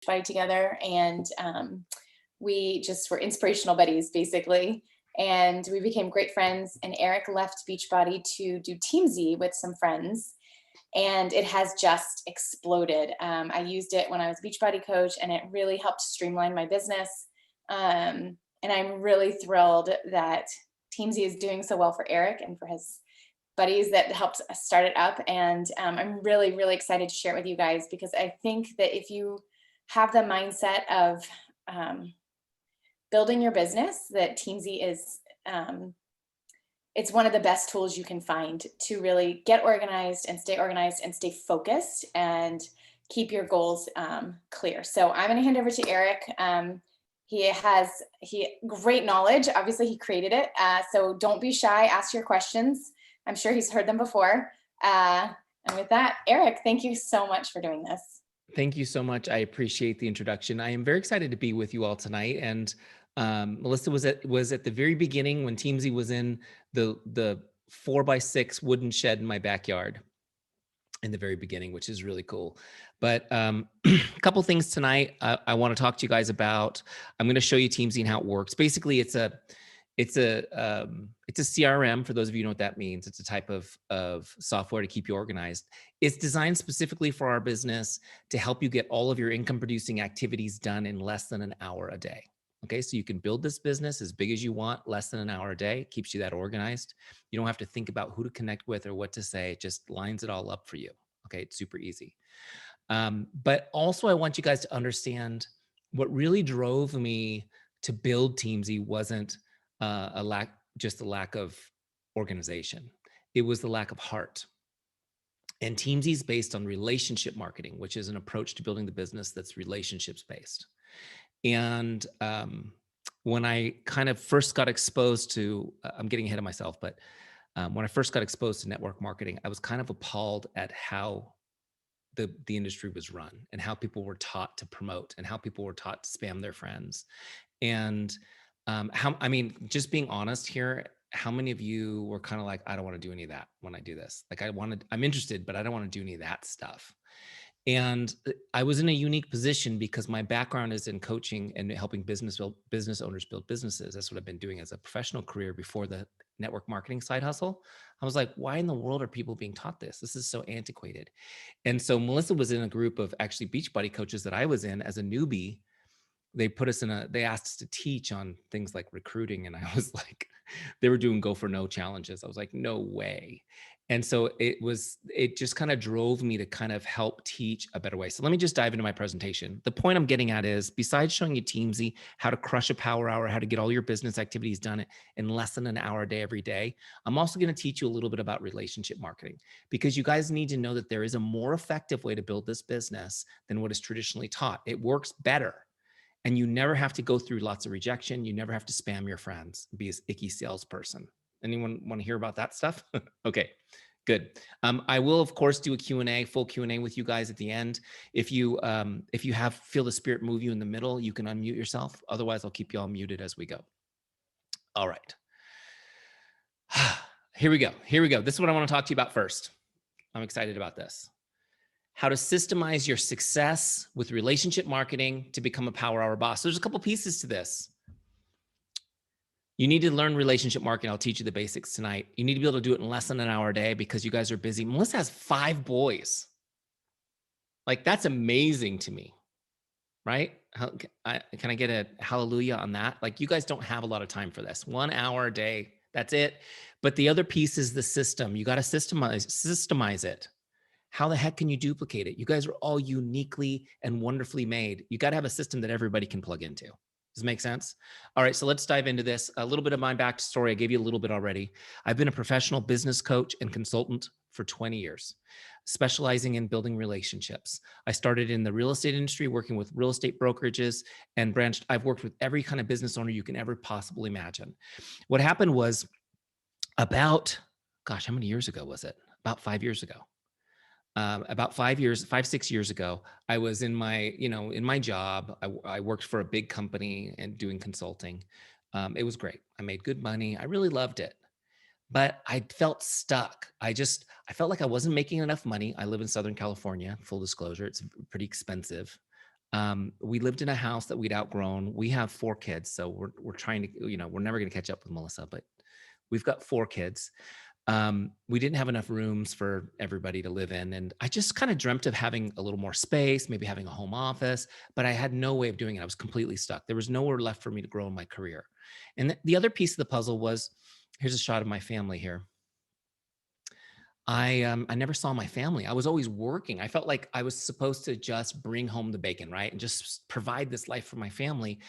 Beachbody together, and we just were inspirational buddies, basically. And we became great friends. And Eric left Beachbody to do Teamzy with some friends, and it has just exploded. I used it when I was a Beachbody coach, and it really helped streamline my business. And I'm really thrilled that Teamzy is doing so well for Eric and for his buddies that helped us start it up. And I'm really, really excited to share it with you guys, because I think that if you have the mindset of building your business, that Teamzy is, it's one of the best tools you can find to really get organized and stay focused and keep your goals clear. So I'm going to hand over to Eric. He great knowledge. Obviously, he created it. So don't be shy. Ask your questions. I'm sure he's heard them before. And with that, Eric, thank you so much for doing this. Thank you so much. I appreciate the introduction. I am very excited to be with you all tonight. And Melissa was at the very beginning when Teamzy was in the 4x6 wooden shed in my backyard in the very beginning, which is really cool. But a couple things tonight I want to talk to you guys about. I'm going to show you Teamzy and how it works. Basically, it's a CRM. For those of you who know what that means, it's a type of software to keep you organized. It's designed specifically for our business to help you get all of your income producing activities done in less than an hour a day. Okay, so you can build this business as big as you want, less than an hour a day, keeps you that organized. You don't have to think about who to connect with or what to say, it just lines it all up for you. Okay, it's super easy. But also I want you guys to understand what really drove me to build Teamzy wasn't just a lack of organization. It was the lack of heart. And Teamzy is based on relationship marketing, which is an approach to building the business that's relationships based. And when I kind of first got exposed to, I'm getting ahead of myself, but when I first got exposed to network marketing, I was kind of appalled at how the industry was run and how people were taught to promote and how people were taught to spam their friends. And just being honest here, how many of you were kind of like, I don't want to do any of that when I do this? Like I'm interested, but I don't want to do any of that stuff. And I was in a unique position because my background is in coaching and helping business owners build businesses. That's what I've been doing as a professional career before the network marketing side hustle. I was like, why in the world are people being taught this? This is so antiquated. And so Melissa was in a group of actually Beachbody coaches that I was in as a newbie. They asked us to teach on things like recruiting. And I was like, they were doing go for no challenges. I was like, no way. And so it just kind of drove me to kind of help teach a better way. So let me just dive into my presentation. The point I'm getting at is, besides showing you Teamzy, how to crush a power hour, how to get all your business activities done in less than an hour a day every day, I'm also going to teach you a little bit about relationship marketing, because you guys need to know that there is a more effective way to build this business than what is traditionally taught. It works better. And you never have to go through lots of rejection. You never have to spam your friends, be this icky salesperson. Anyone want to hear about that stuff? Okay, good. I will, of course, do a Q&A, full Q&A with you guys at the end. If you feel the spirit move you in the middle, you can unmute yourself. Otherwise, I'll keep you all muted as we go. All right. Here we go. This is what I want to talk to you about first. I'm excited about this. How to systemize your success with relationship marketing to become a power hour boss. There's a couple pieces to this. You need to learn relationship marketing. I'll teach you the basics tonight. You need to be able to do it in less than an hour a day because you guys are busy. Melissa has 5 boys. Like, that's amazing to me, right? Can I get a hallelujah on that? Like, you guys don't have a lot of time for this. 1 hour a day, that's it. But the other piece is the system. You got to systemize it. How the heck can you duplicate it? You guys are all uniquely and wonderfully made. You got to have a system that everybody can plug into. Does it make sense? All right, so let's dive into this. A little bit of my backstory. I gave you a little bit already. I've been a professional business coach and consultant for 20 years, specializing in building relationships. I started in the real estate industry, working with real estate brokerages and branched. I've worked with every kind of business owner you can ever possibly imagine. What happened was about, gosh, how many years ago was it? About 5 years ago. About 6 years ago, I was in my job. I worked for a big company and doing consulting. It was great. I made good money. I really loved it, but I felt stuck. I felt like I wasn't making enough money. I live in Southern California, full disclosure. It's pretty expensive. We lived in a house that we'd outgrown. We have 4 kids, so we're trying to, we're never going to catch up with Melissa, but we've got 4 kids. We didn't have enough rooms for everybody to live in. And I just kind of dreamt of having a little more space, maybe having a home office, but I had no way of doing it. I was completely stuck. There was nowhere left for me to grow in my career. And the other piece of the puzzle was, here's a shot of my family here. I never saw my family. I was always working. I felt like I was supposed to just bring home the bacon, right? And just provide this life for my family.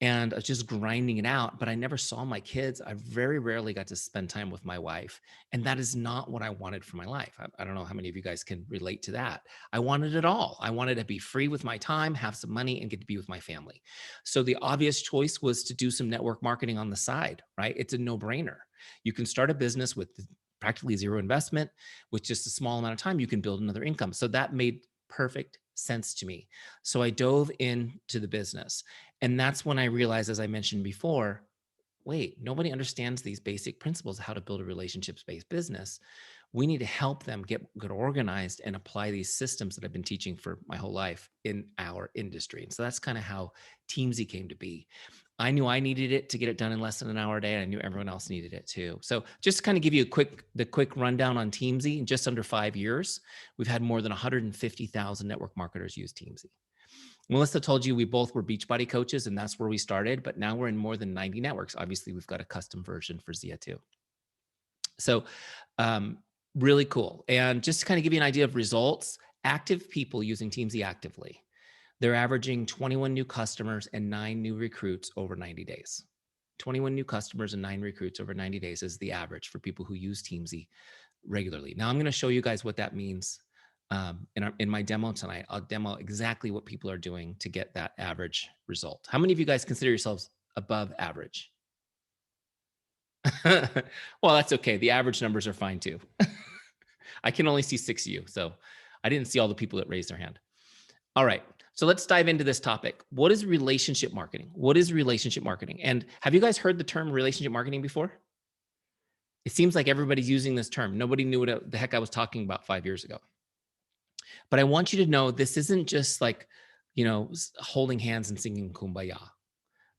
And I was just grinding it out, but I never saw my kids. I very rarely got to spend time with my wife. And that is not what I wanted for my life. I don't know how many of you guys can relate to that. I wanted it all. I wanted to be free with my time, have some money, and get to be with my family. So the obvious choice was to do some network marketing on the side, right? It's a no-brainer. You can start a business with practically zero investment. With just a small amount of time, you can build another income. So that made perfect sense to me. So I dove into the business. And that's when I realized, as I mentioned before, wait, nobody understands these basic principles of how to build a relationships-based business. We need to help them get organized and apply these systems that I've been teaching for my whole life in our industry. And so that's kind of how Teamzy came to be. I knew I needed it to get it done in less than an hour a day. And I knew everyone else needed it too. So just to kind of give you the quick rundown on Teamzy, in just under 5 years, we've had more than 150,000 network marketers use Teamzy. Melissa told you we both were Beachbody coaches, and that's where we started, but now we're in more than 90 networks. Obviously, we've got a custom version for Zyia too. So really cool. And just to kind of give you an idea of results, active people using Teamzy actively, they're averaging 21 new customers and 9 new recruits over 90 days. 21 new customers and 9 recruits over 90 days is the average for people who use Teamzy regularly. Now I'm going to show you guys what that means in my demo tonight. I'll demo exactly what people are doing to get that average result. How many of you guys consider yourselves above average? Well, that's okay. The average numbers are fine too. I can only see 6 of you, so I didn't see all the people that raised their hand. All right, so let's dive into this topic. What is relationship marketing? What is relationship marketing? And have you guys heard the term relationship marketing before? It seems like everybody's using this term. Nobody knew what the heck I was talking about 5 years ago. But I want you to know this isn't just like, holding hands and singing kumbaya,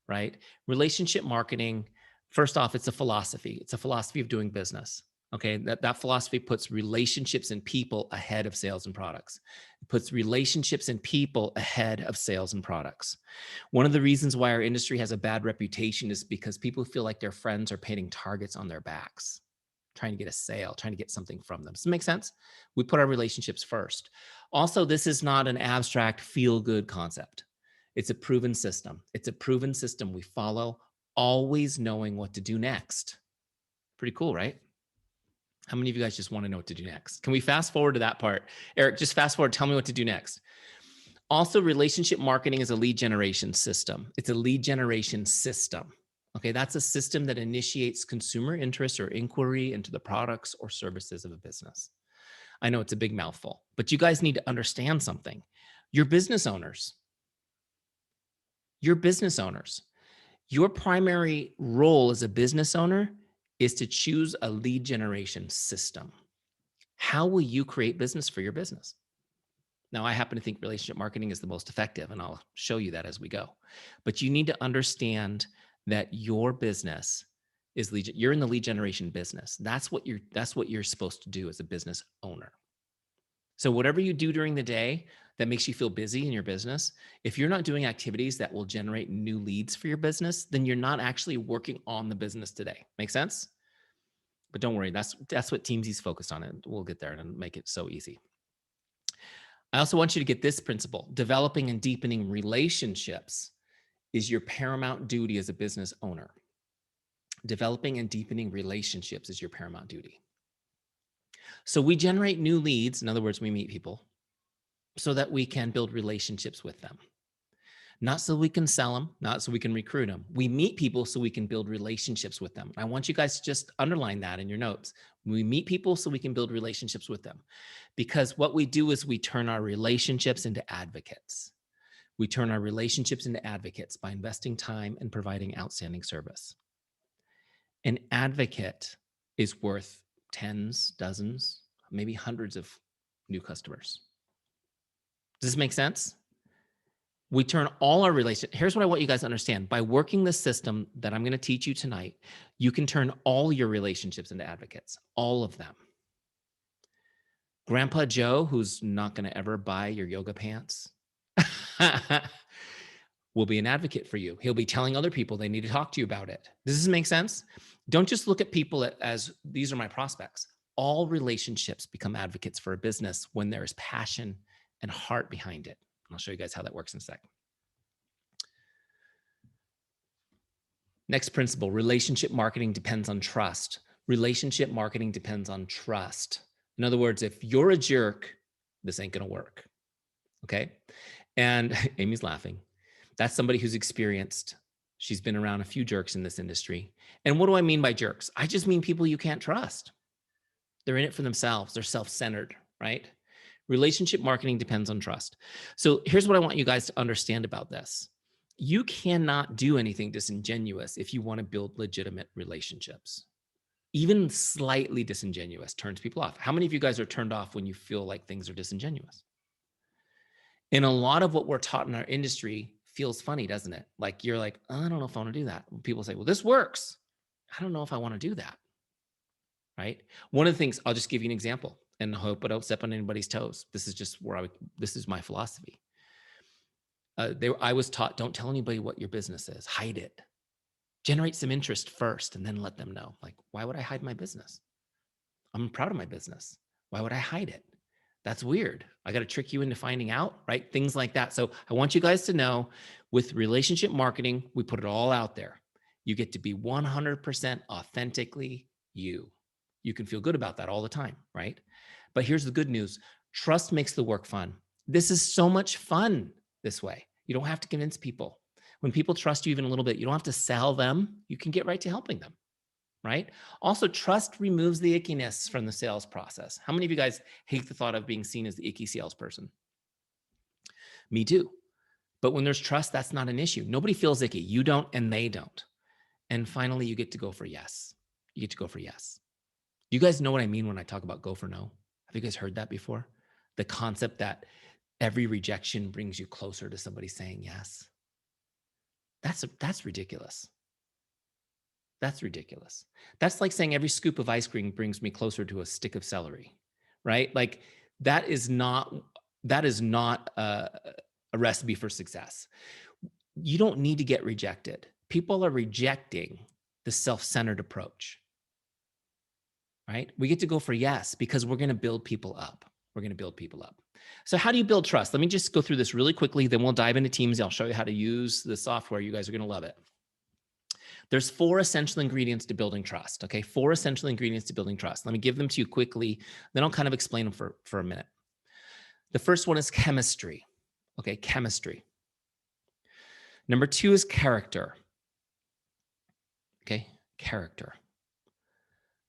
right? Relationship marketing, first off, it's a philosophy. It's a philosophy of doing business. Okay. That philosophy puts relationships and people ahead of sales and products. It puts relationships and people ahead of sales and products. One of the reasons why our industry has a bad reputation is because people feel like their friends are painting targets on their backs, trying to get a sale, trying to get something from them. Does it make sense? We put our relationships first. Also, this is not an abstract feel-good concept. It's a proven system. It's a proven system we follow, always knowing what to do next. Pretty cool, right? How many of you guys just want to know what to do next? Can we fast forward to that part? Eric, just fast forward. Tell me what to do next. Also, relationship marketing is a lead generation system. It's a lead generation system. Okay, that's a system that initiates consumer interest or inquiry into the products or services of a business. I know it's a big mouthful, but you guys need to understand something. You're business owners. You're business owners. Your primary role as a business owner is to choose a lead generation system. How will you create business for your business? Now, I happen to think relationship marketing is the most effective, and I'll show you that as we go. But you need to understand that your business is lead. You're in the lead generation business. That's what you're supposed to do as a business owner. So whatever you do during the day that makes you feel busy in your business, if you're not doing activities that will generate new leads for your business, then you're not actually working on the business today. Make sense? But don't worry, that's what Teamzy's focused on, and we'll get there and make it so easy. I also want you to get this principle. Developing and deepening relationships is your paramount duty as a business owner. Developing and deepening relationships is your paramount duty. So we generate new leads. In other words, we meet people so that we can build relationships with them. Not so we can sell them, not so we can recruit them. We meet people so we can build relationships with them. I want you guys to just underline that in your notes. We meet people so we can build relationships with them. Because what we do is we turn our relationships into advocates. We turn our relationships into advocates by investing time and providing outstanding service. An advocate is worth tens, dozens, maybe hundreds of new customers. Does this make sense? We turn all our relationships. Here's what I want you guys to understand. By working the system that I'm going to teach you tonight, you can turn all your relationships into advocates, all of them. Grandpa Joe, who's not going to ever buy your yoga pants, will be an advocate for you. He'll be telling other people they need to talk to you about it. Does this make sense? Don't just look at people as these are my prospects. All relationships become advocates for a business when there is passion and heart behind it. I'll show you guys how that works in a sec. Next principle, relationship marketing depends on trust. Relationship marketing depends on trust. In other words, if you're a jerk, this ain't going to work. Okay. And Amy's laughing. That's somebody who's experienced. She's been around a few jerks in this industry. And what do I mean by jerks? I just mean people you can't trust. They're in it for themselves. They're self-centered, right? Relationship marketing depends on trust. So here's what I want you guys to understand about this. You cannot do anything disingenuous if you want to build legitimate relationships. Even slightly disingenuous turns people off. How many of you guys are turned off when you feel like things are disingenuous? And a lot of what we're taught in our industry feels funny, doesn't it? Like you're like, oh, I don't know if I want to do that. When people say, well, this works. I don't know if I want to do that. Right? One of the things, I'll just give you an example and hope I don't step on anybody's toes. This is just this is my philosophy. I was taught, don't tell anybody what your business is. Hide it. Generate some interest first and then let them know. Like, why would I hide my business? I'm proud of my business. Why would I hide it? That's weird. I got to trick you into finding out, right? Things like that. So I want you guys to know with relationship marketing, we put it all out there. You get to be 100% authentically you. You can feel good about that all the time, right? But here's the good news. Trust makes the work fun. This is so much fun this way. You don't have to convince people. When people trust you even a little bit, you don't have to sell them. You can get right to helping them, right? Also, trust removes the ickiness from the sales process. How many of you guys hate the thought of being seen as the icky salesperson? Me too. But when there's trust, that's not an issue. Nobody feels icky. You don't, and they don't. And finally, you get to go for yes. You get to go for yes. Do you guys know what I mean when I talk about go for no? Have you guys heard that before? The concept that every rejection brings you closer to somebody saying yes. That's ridiculous. That's ridiculous. That's like saying every scoop of ice cream brings me closer to a stick of celery, right? Like that is not a recipe for success. You don't need to get rejected. People are rejecting the self-centered approach, right? We get to go for yes because we're going to build people up. We're going to build people up. So how do you build trust? Let me just go through this really quickly. Then we'll dive into Teamzy. I'll show you how to use the software. You guys are going to love it. There's 4 essential ingredients to building trust. Okay, 4 essential ingredients to building trust. Let me give them to you quickly. Then I'll kind of explain them for a minute. The first one is chemistry. Okay, chemistry. Number 2 is character. Okay, character.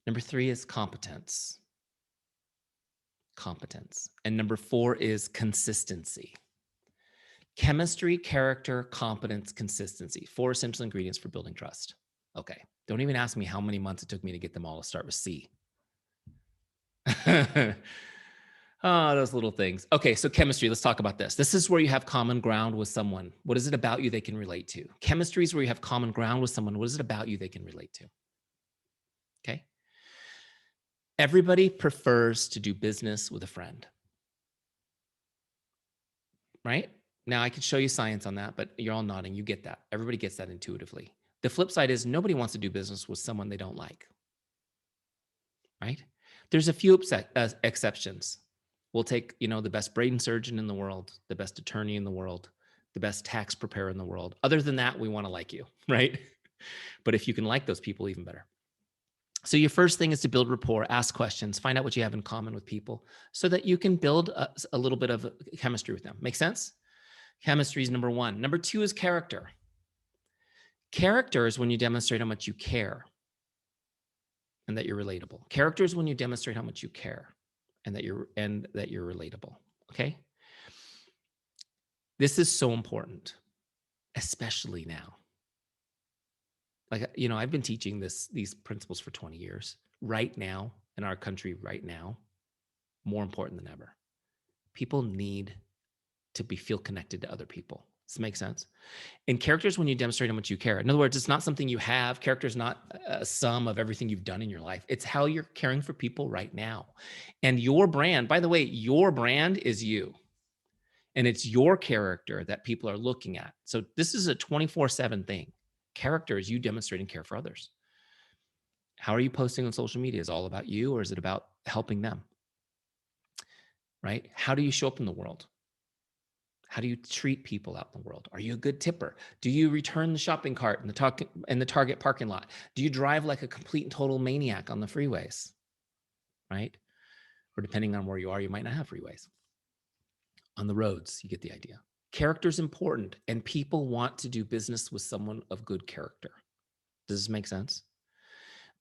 Number 3 is competence. Competence. And number 4 is consistency. Chemistry, character, competence, consistency. 4 essential ingredients for building trust. Okay. Don't even ask me how many months it took me to get them all to start with C. Oh, those little things. Okay, so chemistry, let's talk about this. This is where you have common ground with someone. What is it about you they can relate to? Chemistry is where you have common ground with someone. What is it about you they can relate to? Okay. Everybody prefers to do business with a friend. Right? Now, I could show you science on that, but you're all nodding. You get that. Everybody gets that intuitively. The flip side is nobody wants to do business with someone they don't like. Right? There's a few exceptions. We'll take, the best brain surgeon in the world, the best attorney in the world, the best tax preparer in the world. Other than that, we want to like you, right? But if you can like those people, even better. So your first thing is to build rapport, ask questions, find out what you have in common with people so that you can build a little bit of chemistry with them. Make sense? Chemistry is number 1. Number 2 is character. Character is when you demonstrate how much you care and that you're relatable. Character is when you demonstrate how much you care and that you're relatable. Okay? This is so important, especially now. Like, I've been teaching these principles for 20 years. Right now, in our country right now, more important than ever. People need to feel connected to other people. Does this make sense? And character is when you demonstrate how much you care. In other words, it's not something you have. Character is not a sum of everything you've done in your life. It's how you're caring for people right now. And your brand, by the way, your brand is you. And it's your character that people are looking at. So this is a 24/7 thing. Character is you demonstrating care for others. How are you posting on social media? Is it all about you, or is it about helping them? Right? How do you show up in the world? How do you treat people out in the world? Are you a good tipper? Do you return the shopping cart in the Target parking lot? Do you drive like a complete and total maniac on the freeways? Right? Or depending on where you are, you might not have freeways. On the roads, you get the idea. Character is important, and people want to do business with someone of good character. Does this make sense?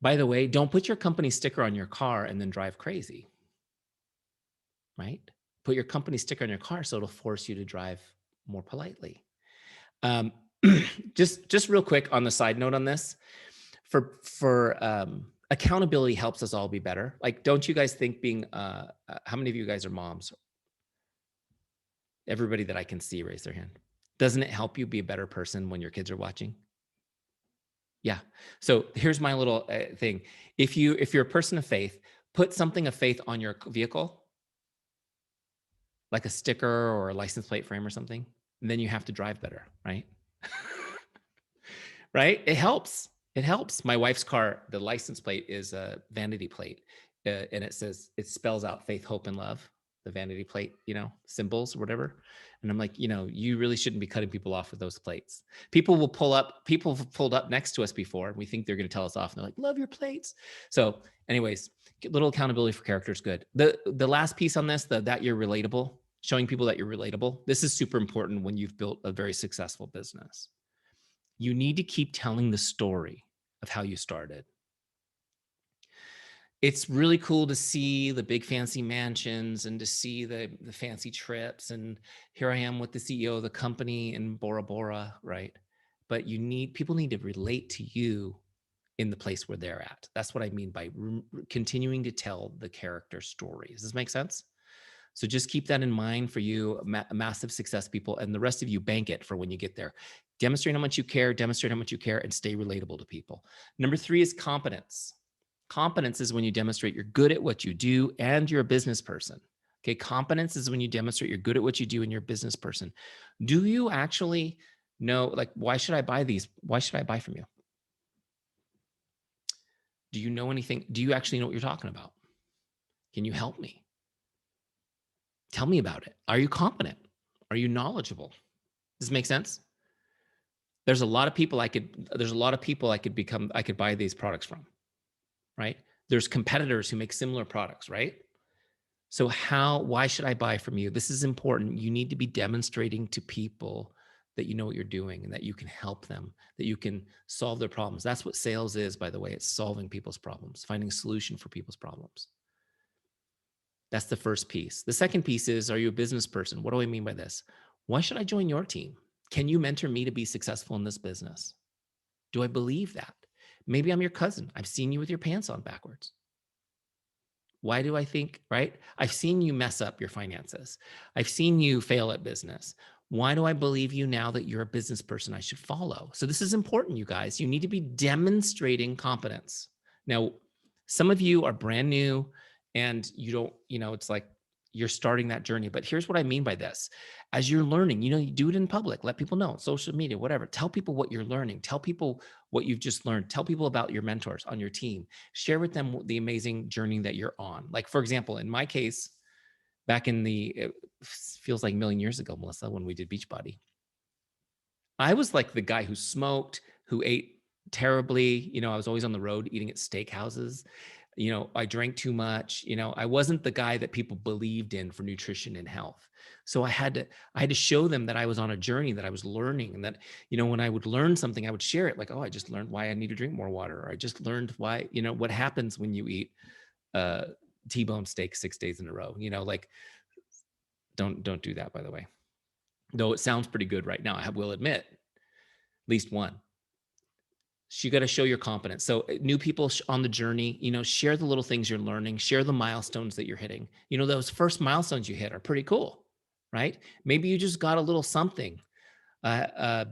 By the way, don't put your company sticker on your car and then drive crazy. Right? Put your company sticker on your car so it'll force you to drive more politely. Um, just real quick on the side note on this, for accountability helps us all be better. Like, don't you guys think being how many of you guys are moms? Everybody that I can see raise their hand. Doesn't it help you be a better person when your kids are watching? Yeah. So here's my little thing. If you're a person of faith, put something of faith on your vehicle, like a sticker or a license plate frame or something, and then you have to drive better, right? Right? It helps. It helps. My wife's car, the license plate is a vanity plate, and it spells out faith, hope, and love. The vanity plate, symbols or whatever. And I'm like, you really shouldn't be cutting people off with those plates. People have pulled up next to us before, and we think they're going to tell us off. And they're like, love your plates. So, anyways, little accountability for character is good. The last piece on this, that you're relatable, showing people that you're relatable. This is super important when you've built a very successful business. You need to keep telling the story of how you started. It's really cool to see the big fancy mansions and to see the fancy trips. And here I am with the CEO of the company in Bora Bora, right? But people need to relate to you in the place where they're at. That's what I mean by continuing to tell the character story. Does this make sense? So just keep that in mind for you, massive success people, and the rest of you bank it for when you get there. Demonstrate how much you care, and stay relatable to people. Number 3 is competence. Competence is when you demonstrate you're good at what you do and you're a business person. Okay, competence is when you demonstrate you're good at what you do and you're a business person. Do you actually know, like, why should I buy these? Why should I buy from you? Do you know anything? Do you actually know what you're talking about? Can you help me? Tell me about it. Are you competent? Are you knowledgeable? Does this make sense? There's a lot of people I could buy these products from, right? There's competitors who make similar products, right? So why should I buy from you? This is important. You need to be demonstrating to people that you know what you're doing and that you can help them, that you can solve their problems. That's what sales is, by the way. It's solving people's problems, finding a solution for people's problems. That's the first piece. The second piece is, are you a business person? What do I mean by this? Why should I join your team? Can you mentor me to be successful in this business? Do I believe that? Maybe I'm your cousin. I've seen you with your pants on backwards. Why do I think, right? I've seen you mess up your finances. I've seen you fail at business. Why do I believe you now that you're a business person I should follow? So this is important, you guys. You need to be demonstrating competence. Now, some of you are brand new and you don't, it's like you're starting that journey. But here's what I mean by this. As you're learning, you do it in public, let people know, social media, whatever. Tell people what you're learning. Tell people what you've just learned. Tell people about your mentors on your team. Share with them the amazing journey that you're on. Like, for example, in my case, back it feels like a million years ago, Melissa, when we did Beachbody, I was like the guy who smoked, who ate terribly. I was always on the road eating at steakhouses. I drank too much. I wasn't the guy that people believed in for nutrition and health. So I had to show them that I was on a journey, that I was learning, and that, when I would learn something, I would share it. Like, oh, I just learned why I need to drink more water. Or I just learned why, what happens when you eat T-bone steak 6 days in a row. Like, don't do that, by the way. Though it sounds pretty good right now, I will admit, at least one. So you got to show your competence. So new people on the journey, share the little things you're learning, share the milestones that you're hitting. Those first milestones you hit are pretty cool, right? Maybe you just got a little something, a,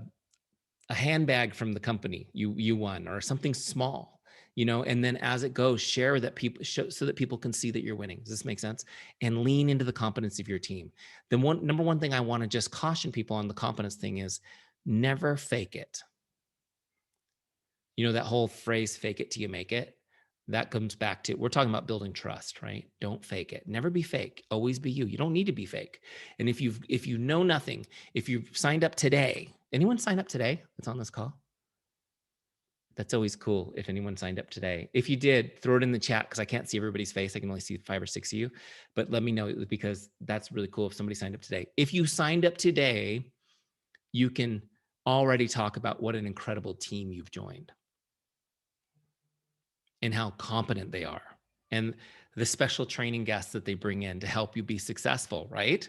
a handbag from the company you won, or something small, and then as it goes, share that people show, so that people can see that you're winning. Does this make sense? And lean into the competence of your team. The number one thing I want to just caution people on the competence thing is never fake it. That whole phrase, fake it till you make it, that comes back to, we're talking about building trust, right? Don't fake it. Never be fake. Always be you. You don't need to be fake. And if you know nothing, if you've signed up today, anyone sign up today that's on this call? That's always cool if anyone signed up today. If you did, throw it in the chat, because I can't see everybody's face. I can only see 5 or 6 of you, but let me know, because that's really cool if somebody signed up today. If you signed up today, you can already talk about what an incredible team you've joined and how competent they are, and the special training guests that they bring in to help you be successful, right?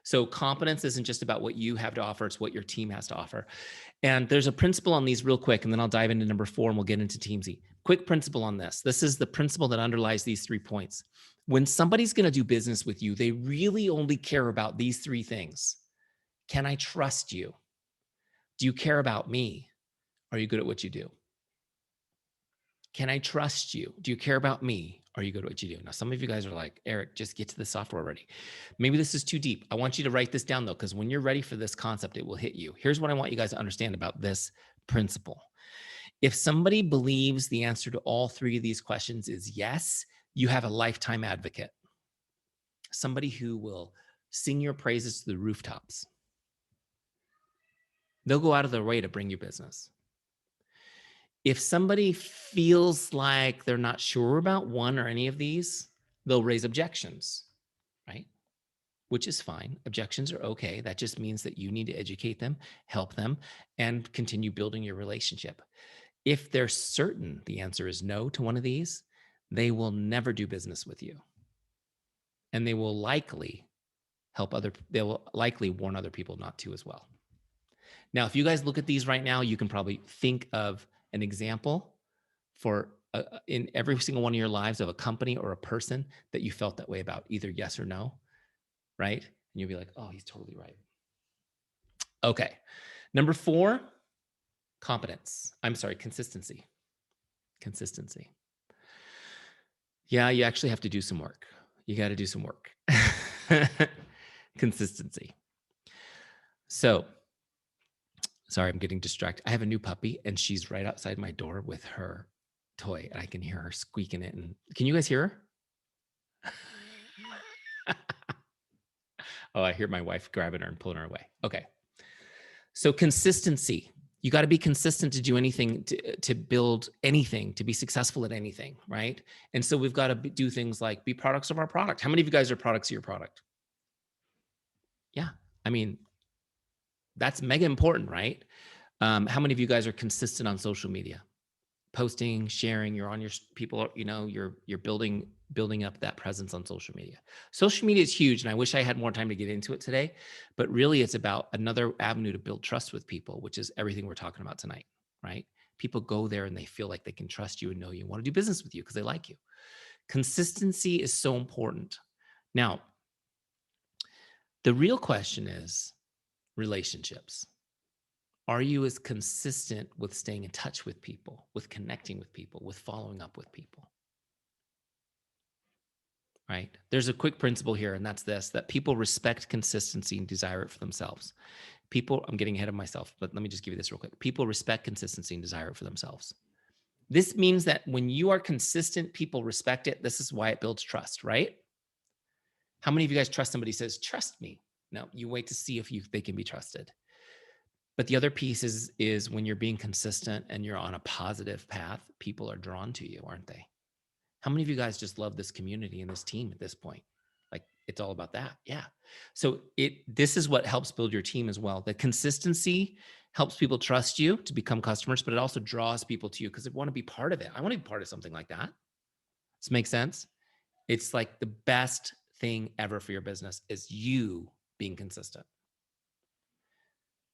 So competence isn't just about what you have to offer, it's what your team has to offer. And there's a principle on these real quick, and then I'll dive into number 4 and we'll get into Teamzy. Quick principle on this. This is the principle that underlies these 3 points. When somebody's going to do business with you, they really only care about these 3 things. Can I trust you? Do you care about me? Are you good at what you do? Can I trust you? Do you care about me? Are you good at what you do? Now, some of you guys are like, Eric, just get to the software already. Maybe this is too deep. I want you to write this down, though, because when you're ready for this concept, it will hit you. Here's what I want you guys to understand about this principle. If somebody believes the answer to all 3 of these questions is yes, you have a lifetime advocate, somebody who will sing your praises to the rooftops. They'll go out of their way to bring you business. If somebody feels like they're not sure about one or any of these, they'll raise objections, right? Which is fine. Objections are okay. That just means that you need to educate them, help them, and continue building your relationship. If they're certain the answer is no to one of these, they will never do business with you. And they will likely warn other people not to as well. Now, if you guys look at these right now, you can probably think of an example for in every single one of your lives of a company or a person that you felt that way about, either yes or no, right? And you'll be like, oh, he's totally right. Okay. Number 4, consistency. Consistency. Yeah, you actually have to do some work. You got to do some work. Consistency. So, sorry, I'm getting distracted. I have a new puppy, and she's right outside my door with her toy, and I can hear her squeaking it. And can you guys hear her? Oh, I hear my wife grabbing her and pulling her away. Okay. So consistency. You got to be consistent to do anything, to build anything, to be successful at anything, right? And so we've got to do things like be products of our product. How many of you guys are products of your product? Yeah. I mean, that's mega important, right? How many of you guys are consistent on social media? Posting, sharing, you're on your people, you're building up that presence on social media. Social media is huge, and I wish I had more time to get into it today, but really it's about another avenue to build trust with people, which is everything we're talking about tonight, right? People go there and they feel like they can trust you and know you and want to do business with you because they like you. Consistency is so important. Now, the real question is relationships. Are you as consistent with staying in touch with people, with connecting with people, with following up with people? Right? There's a quick principle here, and that's this, that people respect consistency and desire it for themselves. I'm getting ahead of myself, but let me just give you this real quick. People respect consistency and desire it for themselves. This means that when you are consistent, people respect it. This is why it builds trust, right? How many of you guys trust somebody who says, trust me? No, you wait to see if they can be trusted. But the other piece is when you're being consistent and you're on a positive path, people are drawn to you, aren't they? How many of you guys just love this community and this team at this point? Like, it's all about that. Yeah. So this is what helps build your team as well. The consistency helps people trust you to become customers, but it also draws people to you because they want to be part of it. I want to be part of something like that. Does this make sense? It's like the best thing ever for your business is you being consistent.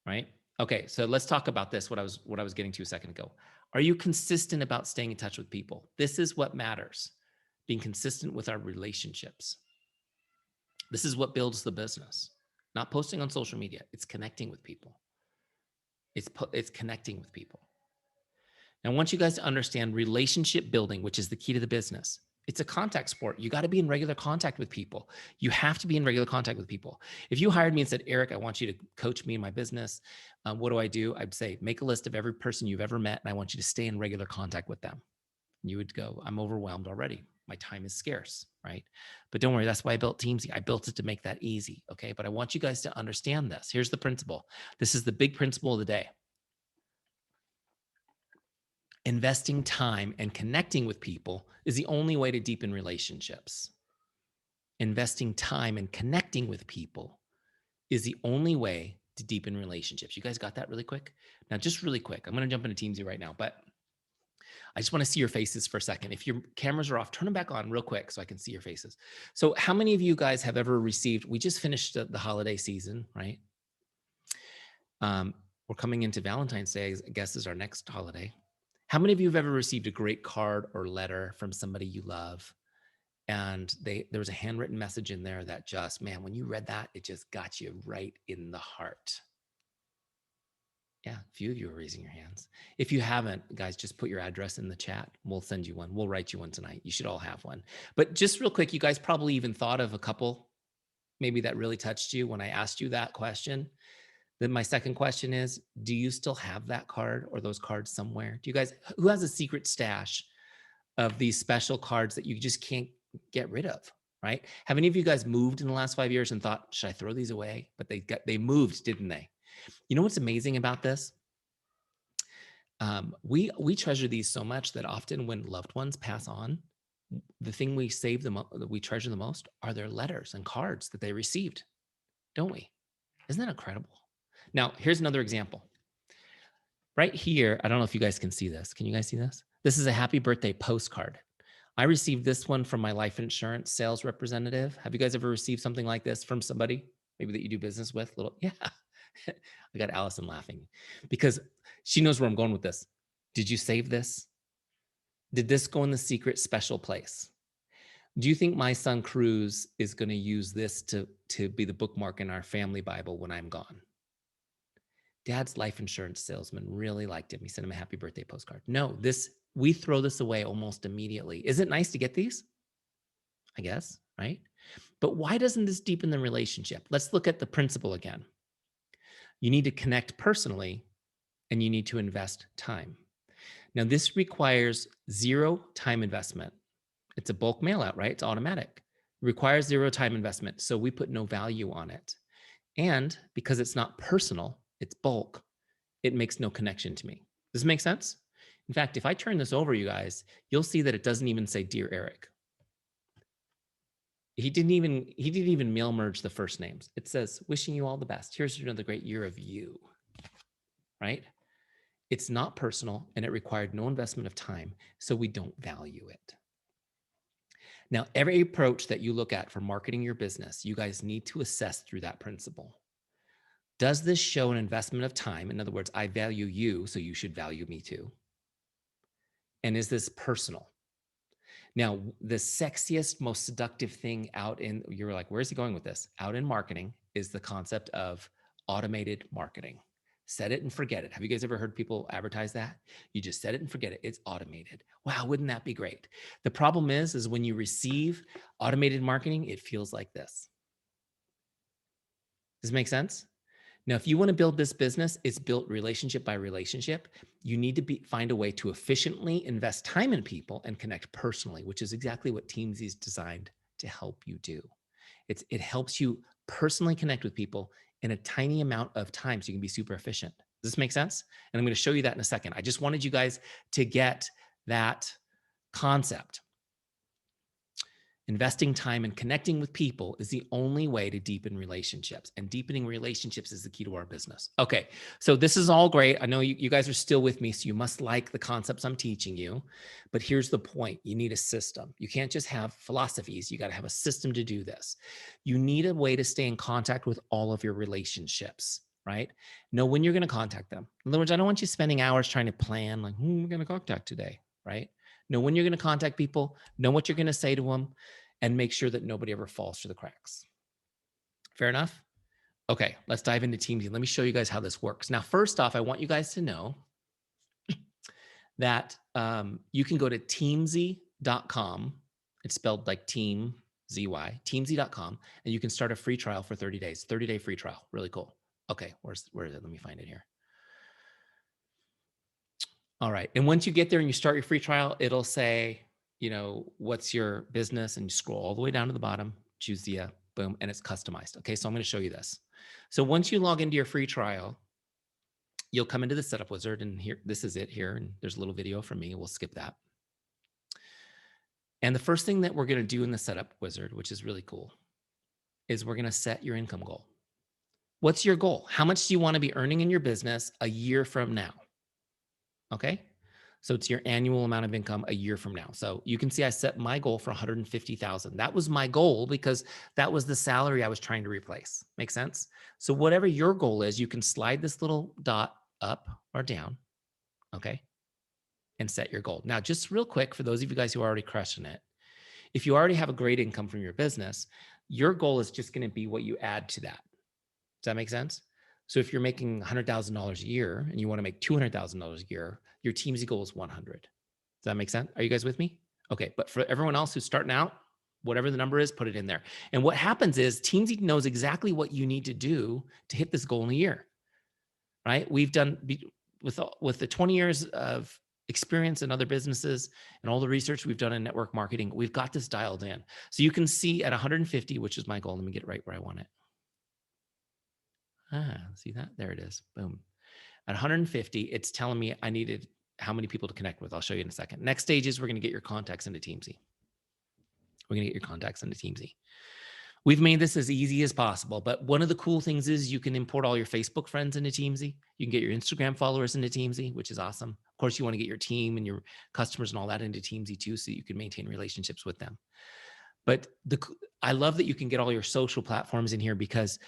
Right? Okay, so let's talk about this, what I was getting to a second ago. Are you consistent about staying in touch with people? This is what matters. Being consistent with our relationships. This is what builds the business. Not posting on social media, it's connecting with people. It's connecting with people. And I want you guys to understand relationship building, which is the key to the business. It's a contact sport. You got to be in regular contact with people. You have to be in regular contact with people. If you hired me and said, Eric, I want you to coach me in my business, what do? I'd say, make a list of every person you've ever met, and I want you to stay in regular contact with them. And you would go, I'm overwhelmed already. My time is scarce, right? But don't worry, that's why I built Teamzy. I built it to make that easy, okay? But I want you guys to understand this. Here's the principle. This is the big principle of the day. Investing time and connecting with people is the only way to deepen relationships. Investing time and connecting with people is the only way to deepen relationships. You guys got that really quick? Now, just really quick, I'm going to jump into Teamzy right now, but I just want to see your faces for a second. If your cameras are off, turn them back on real quick so I can see your faces. So how many of you guys have ever received, we just finished the holiday season, right? We're coming into Valentine's Day, I guess is our next holiday. How many of you have ever received a great card or letter from somebody you love? And there was a handwritten message in there that just, man, when you read that, it just got you right in the heart. Yeah, a few of you are raising your hands. If you haven't, guys, just put your address in the chat. We'll send you one. We'll write you one tonight. You should all have one. But just real quick, you guys probably even thought of a couple maybe that really touched you when I asked you that question. Then my second question is, do you still have that card or those cards somewhere? Do you guys, who has a secret stash of these special cards that you just can't get rid of, right? Have any of you guys moved in the last 5 years and thought, should I throw these away? But they moved, didn't they? You know what's amazing about this? We treasure these so much that often when loved ones pass on, the thing we save them, that we treasure the most are their letters and cards that they received, don't we? Isn't that incredible? Now, here's another example. Right here, I don't know if you guys can see this. Can you guys see this? This is a happy birthday postcard. I received this one from my life insurance sales representative. Have you guys ever received something like this from somebody, maybe that you do business with? Yeah. I got Allison laughing because she knows where I'm going with this. Did you save this? Did this go in the secret special place? Do you think my son Cruz is going to use this to be the bookmark in our family Bible when I'm gone? Dad's life insurance salesman really liked him. He sent him a happy birthday postcard. No, we throw this away almost immediately. Is it nice to get these? I guess, right? But why doesn't this deepen the relationship? Let's look at the principle again. You need to connect personally and you need to invest time. Now, this requires zero time investment. It's a bulk mail out, right? It's automatic. It requires zero time investment. So we put no value on it. And because it's not personal, it's bulk, it makes no connection to me. Does this make sense? In fact, if I turn this over, you guys, you'll see that it doesn't even say Dear Eric. He didn't even mail merge the first names. It says, wishing you all the best. Here's another great year of you, right? It's not personal and it required no investment of time, so we don't value it. Now, every approach that you look at for marketing your business, you guys need to assess through that principle. Does this show an investment of time? In other words, I value you, so you should value me too. And is this personal? Now, the sexiest, most seductive thing out in, you're like, where's he going with this? Out in marketing is the concept of automated marketing. Set it and forget it. Have you guys ever heard people advertise that? You just set it and forget it. It's automated. Wow, wouldn't that be great? The problem is when you receive automated marketing, it feels like this. Does it make sense? Now, if you want to build this business, it's built relationship by relationship. You need to find a way to efficiently invest time in people and connect personally, which is exactly what Teamzy is designed to help you do. It helps you personally connect with people in a tiny amount of time so you can be super efficient. Does this make sense? And I'm going to show you that in a second. I just wanted you guys to get that concept. Investing time and connecting with people is the only way to deepen relationships, and deepening relationships is the key to our business. Okay, so this is all great. I know you guys are still with me, so you must like the concepts I'm teaching you, but here's the point. You need a system. You can't just have philosophies. You got to have a system to do this. You need a way to stay in contact with all of your relationships, right? Know when you're going to contact them. In other words, I don't want you spending hours trying to plan like, who am I going to contact today, right? Know when you're going to contact people, know what you're going to say to them, and make sure that nobody ever falls through the cracks. Fair enough? Okay, let's dive into Teamzy. Let me show you guys how this works. Now, first off, I want you guys to know that you can go to teamzy.com. It's spelled like team, Z-Y, teamzy.com, and you can start a free trial for 30 days, 30-day free trial. Really cool. Okay, where is it? Let me find it here. All right, and once you get there and you start your free trial, it'll say, what's your business? And you scroll all the way down to the bottom, choose Zyia, boom, and it's customized. Okay, so I'm gonna show you this. So once you log into your free trial, you'll come into the setup wizard, and here, this is it here, and there's a little video from me. We'll skip that. And the first thing that we're going to do in the setup wizard, which is really cool, is we're going to set your income goal. What's your goal? How much do you want to be earning in your business a year from now? Okay. So it's your annual amount of income a year from now. So you can see I set my goal for 150,000. That was my goal because that was the salary I was trying to replace. Make sense? So whatever your goal is, you can slide this little dot up or down. Okay. And set your goal. Now, just real quick, for those of you guys who are already crushing it, if you already have a great income from your business, your goal is just going to be what you add to that. Does that make sense? So if you're making $100,000 a year and you want to make $200,000 a year, your Teamzy goal is 100. Does that make sense? Are you guys with me? Okay. But for everyone else who's starting out, whatever the number is, put it in there. And what happens is Teamzy knows exactly what you need to do to hit this goal in a year, right? We've done with the 20 years of experience in other businesses and all the research we've done in network marketing, we've got this dialed in. So you can see at 150, which is my goal. Let me get it right where I want it. See that? There it is. Boom. At 150, it's telling me I needed how many people to connect with. I'll show you in a second. Next stage is we're going to get your contacts into Teamzy. We're going to get your contacts into Teamzy. We've made this as easy as possible, but one of the cool things is you can import all your Facebook friends into Teamzy. You can get your Instagram followers into Teamzy, which is awesome. Of course, you want to get your team and your customers and all that into Teamzy too, so you can maintain relationships with them. But I love that you can get all your social platforms in here because,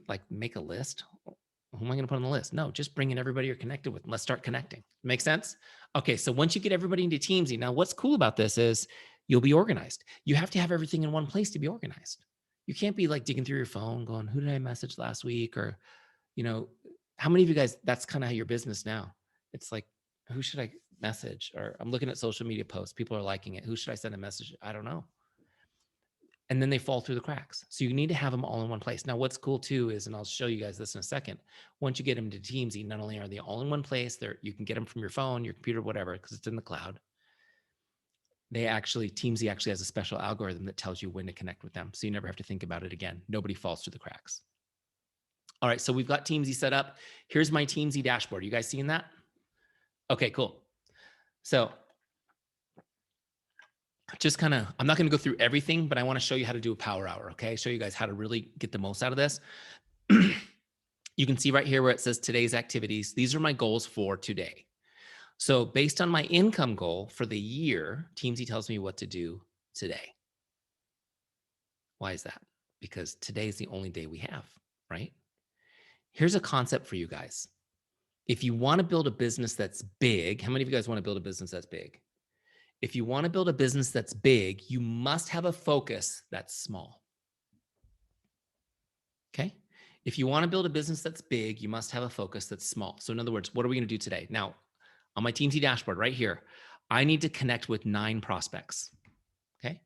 like make a list. Who am I going to put on the list? No, just bring in everybody you're connected with. And let's start connecting. Make sense? Okay, so once you get everybody into Teamzy, now what's cool about this is you'll be organized. You have to have everything in one place to be organized. You can't be like digging through your phone going, who did I message last week? Or, how many of you guys, that's kind of how your business now. It's like, who should I message? Or I'm looking at social media posts. People are liking it. Who should I send a message? I don't know. And then they fall through the cracks. So you need to have them all in one place. Now, what's cool too is, and I'll show you guys this in a second, once you get them to Teamzy, not only are they all in one place, you can get them from your phone, your computer, whatever, because it's in the cloud. Teamzy actually has a special algorithm that tells you when to connect with them. So you never have to think about it again. Nobody falls through the cracks. All right, so we've got Teamzy set up. Here's my Teamzy dashboard. You guys seeing that? Okay, cool. So just I'm not going to go through everything, but I want to show you how to do a power hour. Okay. Show you guys how to really get the most out of this. You can see right here where it says today's activities. These are my goals for today. So based on my income goal for the year, Teamzy tells me what to do today. Why is that? Because today is the only day we have, right? Here's a concept for you guys. If you want to build a business that's big, how many of you guys want to build a business that's big? If you want to build a business that's big, you must have a focus that's small. Okay? If you want to build a business that's big, you must have a focus that's small. So in other words, what are we going to do today? Now, on my Teamzy dashboard right here, I need to connect with 9 prospects. Okay?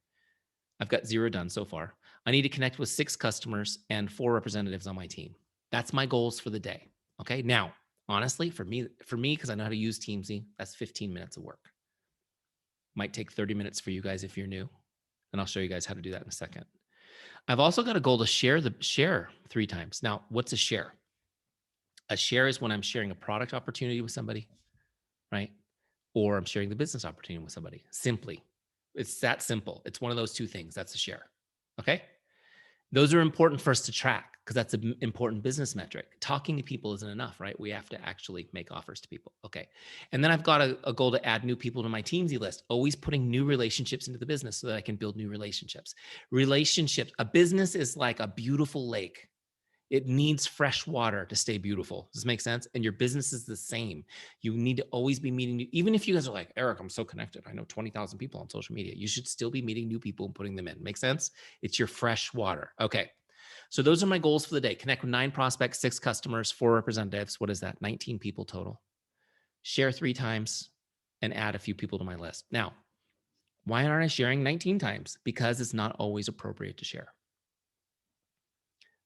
I've got 0 done so far. I need to connect with 6 customers and 4 representatives on my team. That's my goals for the day. Okay? Now, honestly, for me, because I know how to use Teamzy, that's 15 minutes of work. Might take 30 minutes for you guys if you're new. And I'll show you guys how to do that in a second. I've also got a goal to share 3 times. Now, what's a share? A share is when I'm sharing a product opportunity with somebody, right? Or I'm sharing the business opportunity with somebody. Simply. It's that simple. It's one of those 2 things. That's a share. Okay? Those are important for us to track because that's an important business metric. Talking to people isn't enough, right? We have to actually make offers to people. Okay. And then I've got a goal to add new people to my Teamzy list, always putting new relationships into the business so that I can build new relationships. A business is like a beautiful lake. It needs fresh water to stay beautiful. Does this make sense? And your business is the same. You need to always be meeting new, even if you guys are like, Eric, I'm so connected. I know 20,000 people on social media. You should still be meeting new people and putting them in. Make sense? It's your fresh water. Okay. So those are my goals for the day. Connect with 9 prospects, 6 customers, 4 representatives. What is that? 19 people total. Share 3 times and add a few people to my list. Now, why aren't I sharing 19 times? Because it's not always appropriate to share.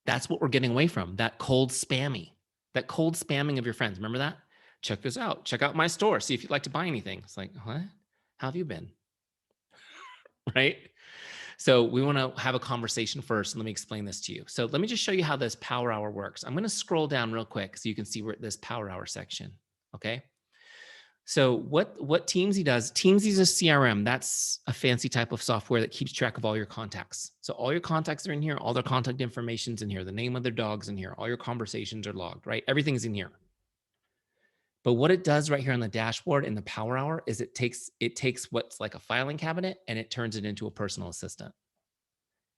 That's what we're getting away from, that cold spamming of your friends. Remember that? Check this out. Check out my store. See if you'd like to buy anything. It's like, what? How have you been? Right? So we want to have a conversation first. And let me explain this to you. So let me just show you how this power hour works. I'm going to scroll down real quick so you can see where this power hour section. Okay. So what Teamzy does, Teamzy is a CRM. That's a fancy type of software that keeps track of all your contacts. So all your contacts are in here. All their contact information's in here. The name of their dog's in here. All your conversations are logged, right? Everything's in here. But what it does right here on the dashboard in the power hour is it takes what's like a filing cabinet and it turns it into a personal assistant.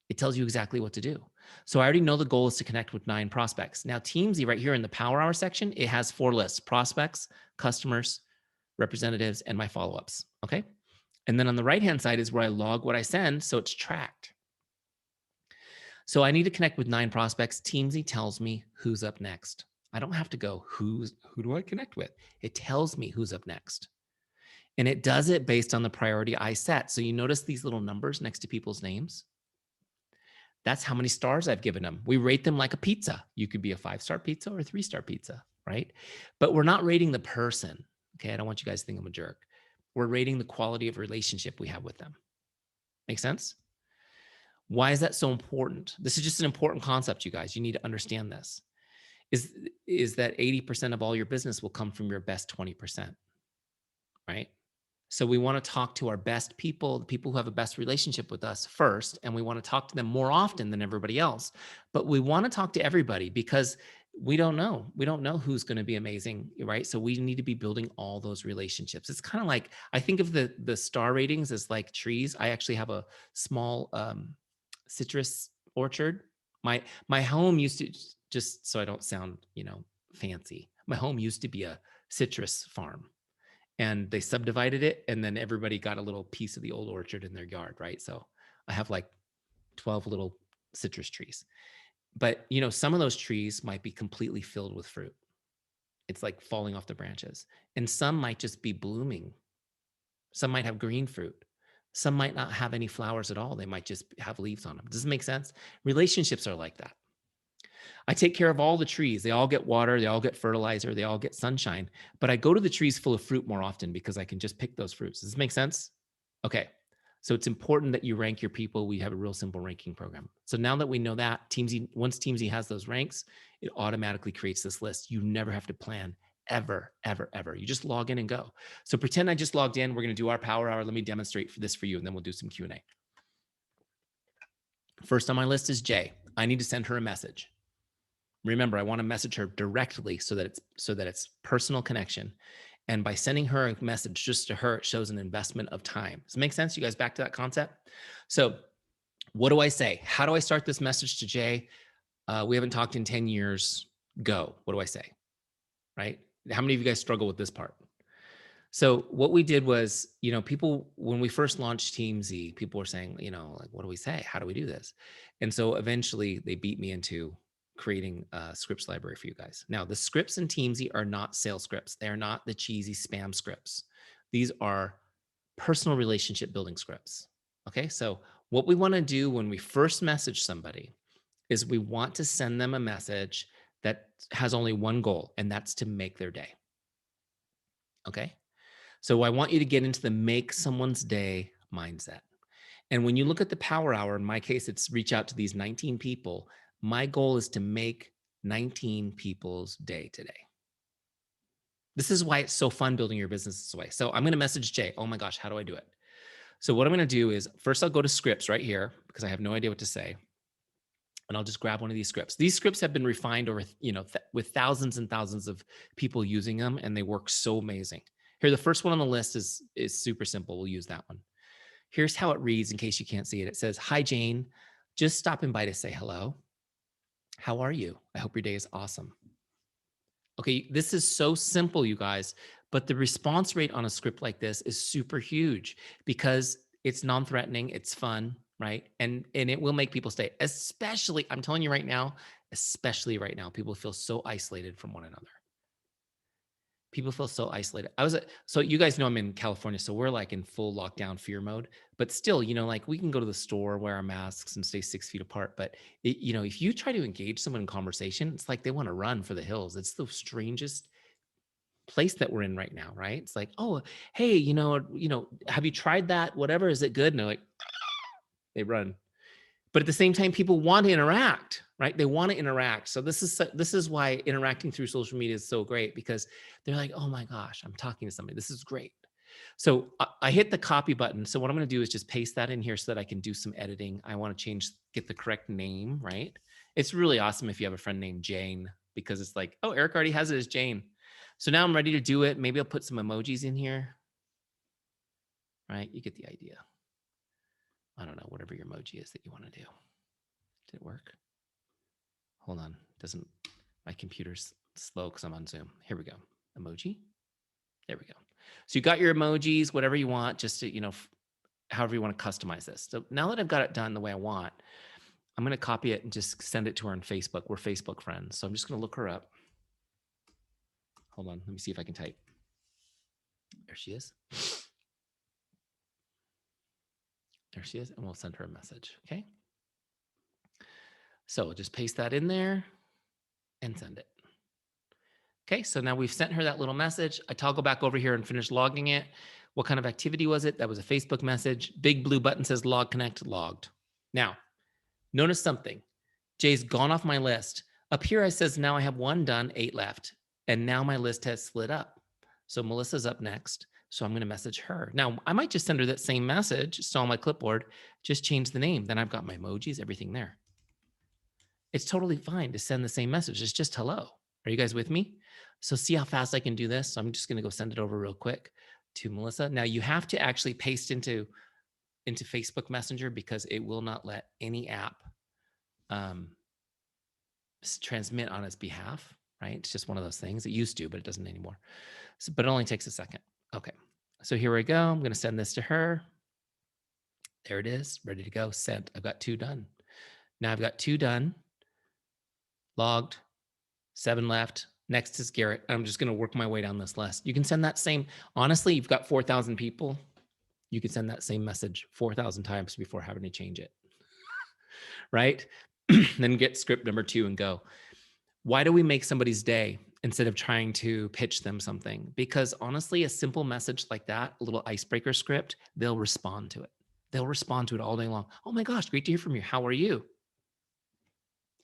It tells you exactly what to do. So I already know the goal is to connect with 9 prospects. Now Teamzy right here in the power hour section, it has 4 lists: prospects, customers, representatives, and my follow-ups. Okay. And then on the right-hand side is where I log what I send. So it's tracked. So I need to connect with 9 prospects. Teamzy tells me who's up next. I don't have to go, who do I connect with? It tells me who's up next. And it does it based on the priority I set. So you notice these little numbers next to people's names? That's how many stars I've given them. We rate them like a pizza. You could be a 5-star pizza or a 3-star pizza, right? But we're not rating the person. Okay, I don't want you guys to think I'm a jerk. We're rating the quality of relationship we have with them. Make sense? Why is that so important? This is just an important concept, you guys. You need to understand this. Is that 80% of all your business will come from your best 20%, right? So we want to talk to our best people, the people who have a best relationship with us first, and we want to talk to them more often than everybody else. But we want to talk to everybody because we don't know. We don't know who's going to be amazing, right? So we need to be building all those relationships. It's kind of like, I think of the star ratings as like trees. I actually have a small citrus orchard. My home used to, just so I don't sound, fancy, my home used to be a citrus farm. And they subdivided it, and then everybody got a little piece of the old orchard in their yard, right? So I have like 12 little citrus trees. But some of those trees might be completely filled with fruit. It's like falling off the branches. And some might just be blooming. Some might have green fruit. Some might not have any flowers at all. They might just have leaves on them. Does it make sense? Relationships are like that. I take care of all the trees. They all get water, they all get fertilizer, they all get sunshine. But I go to the trees full of fruit more often because I can just pick those fruits. Does this make sense? Okay. So it's important that you rank your people. We have a real simple ranking program. So now that we know that, once Teamzy has those ranks, it automatically creates this list. You never have to plan ever, ever, ever. You just log in and go. So pretend I just logged in. We're going to do our power hour. Let me demonstrate this for you, and then we'll do some Q&A. First on my list is Jay. I need to send her a message. Remember, I want to message her directly so that it's personal connection. And by sending her a message just to her, it shows an investment of time. Does it make sense? You guys back to that concept? So what do I say? How do I start this message to Jay? We haven't talked in 10 years. Go. What do I say? Right? How many of you guys struggle with this part? So what we did was, people, when we first launched Teamzy, people were saying, like, what do we say? How do we do this? And so eventually they beat me into creating a scripts library for you guys. Now, the scripts in Teamzy are not sales scripts. They are not the cheesy spam scripts. These are personal relationship building scripts. Okay, so what we want to do when we first message somebody is we want to send them a message that has only one goal, and that's to make their day. Okay, so I want you to get into the make someone's day mindset. And when you look at the power hour, in my case, it's reach out to these 19 people. My goal is to make 19 people's day today. This is why it's so fun building your business this way. So I'm going to message Jay. Oh my gosh, how do I do it? So what I'm going to do is first I'll go to scripts right here because I have no idea what to say. And I'll just grab one of these scripts. These scripts have been refined over, with thousands and thousands of people using them, and they work so amazing. Here, the first one on the list is super simple. We'll use that one. Here's how it reads in case you can't see it. It says, "Hi, Jane. Just stopping by to say hello. How are you? I hope your day is awesome." Okay, this is so simple, you guys, but the response rate on a script like this is super huge because it's non-threatening, it's fun, right? And it will make people stay, especially, I'm telling you right now, especially right now, people feel so isolated from one another. People feel so isolated. So you guys know I'm in California, so we're like in full lockdown fear mode, but still, like we can go to the store, wear our masks and stay 6 feet apart. But if you try to engage someone in conversation, it's like they want to run for the hills. It's the strangest place that we're in right now, right? It's like, oh, hey, have you tried that? Whatever, is it good? And they're like, they run. But at the same time, people want to interact, right? They want to interact. So this is why interacting through social media is so great, because they're like, oh my gosh, I'm talking to somebody. This is great. So I hit the copy button. So what I'm going to do is just paste that in here so that I can do some editing. I want to get the correct name, right? It's really awesome if you have a friend named Jane, because it's like, oh, Eric already has it as Jane. So now I'm ready to do it. Maybe I'll put some emojis in here, right? You get the idea. I don't know, whatever your emoji is that you want to do. Did it work? Hold on. My computer's slow because I'm on Zoom. Here we go. Emoji. There we go. So you got your emojis, whatever you want, just to, however you want to customize this. So now that I've got it done the way I want, I'm going to copy it and just send it to her on Facebook. We're Facebook friends. So I'm just going to look her up. Hold on. Let me see if I can type. There she is. There she is. And we'll send her a message. Okay. So just paste that in there and send it. Okay, so now we've sent her that little message. I toggle back over here and finish logging it. What kind of activity was it? That was a Facebook message. Big blue button says log connect, logged. Now, notice something. Jay's gone off my list. Up here, I says now I have 1 done, 8 left. And now my list has split up. So Melissa's up next. So I'm going to message her. Now, I might just send her that same message. It's on my clipboard. Just change the name. Then I've got my emojis, everything there. It's totally fine to send the same message. It's just hello. Are you guys with me? So see how fast I can do this. So I'm just going to go send it over real quick to Melissa. Now you have to actually paste into Facebook Messenger, because it will not let any app transmit on its behalf, right? It's just one of those things. It used to, but it doesn't anymore. But it only takes a second. Okay. So here we go. I'm going to send this to her. There it is. Ready to go. Sent. I've got 2 done. Now I've got 2 done. Logged. 7 left. Next is Garrett. I'm just going to work my way down this list. You can send that same, honestly, you've got 4,000 people. You can send that same message 4,000 times before having to change it, right? Then get script number 2 and go. Why do we make somebody's day instead of trying to pitch them something? Because honestly, a simple message like that, a little icebreaker script, they'll respond to it. They'll respond to it all day long. Oh my gosh, great to hear from you. How are you?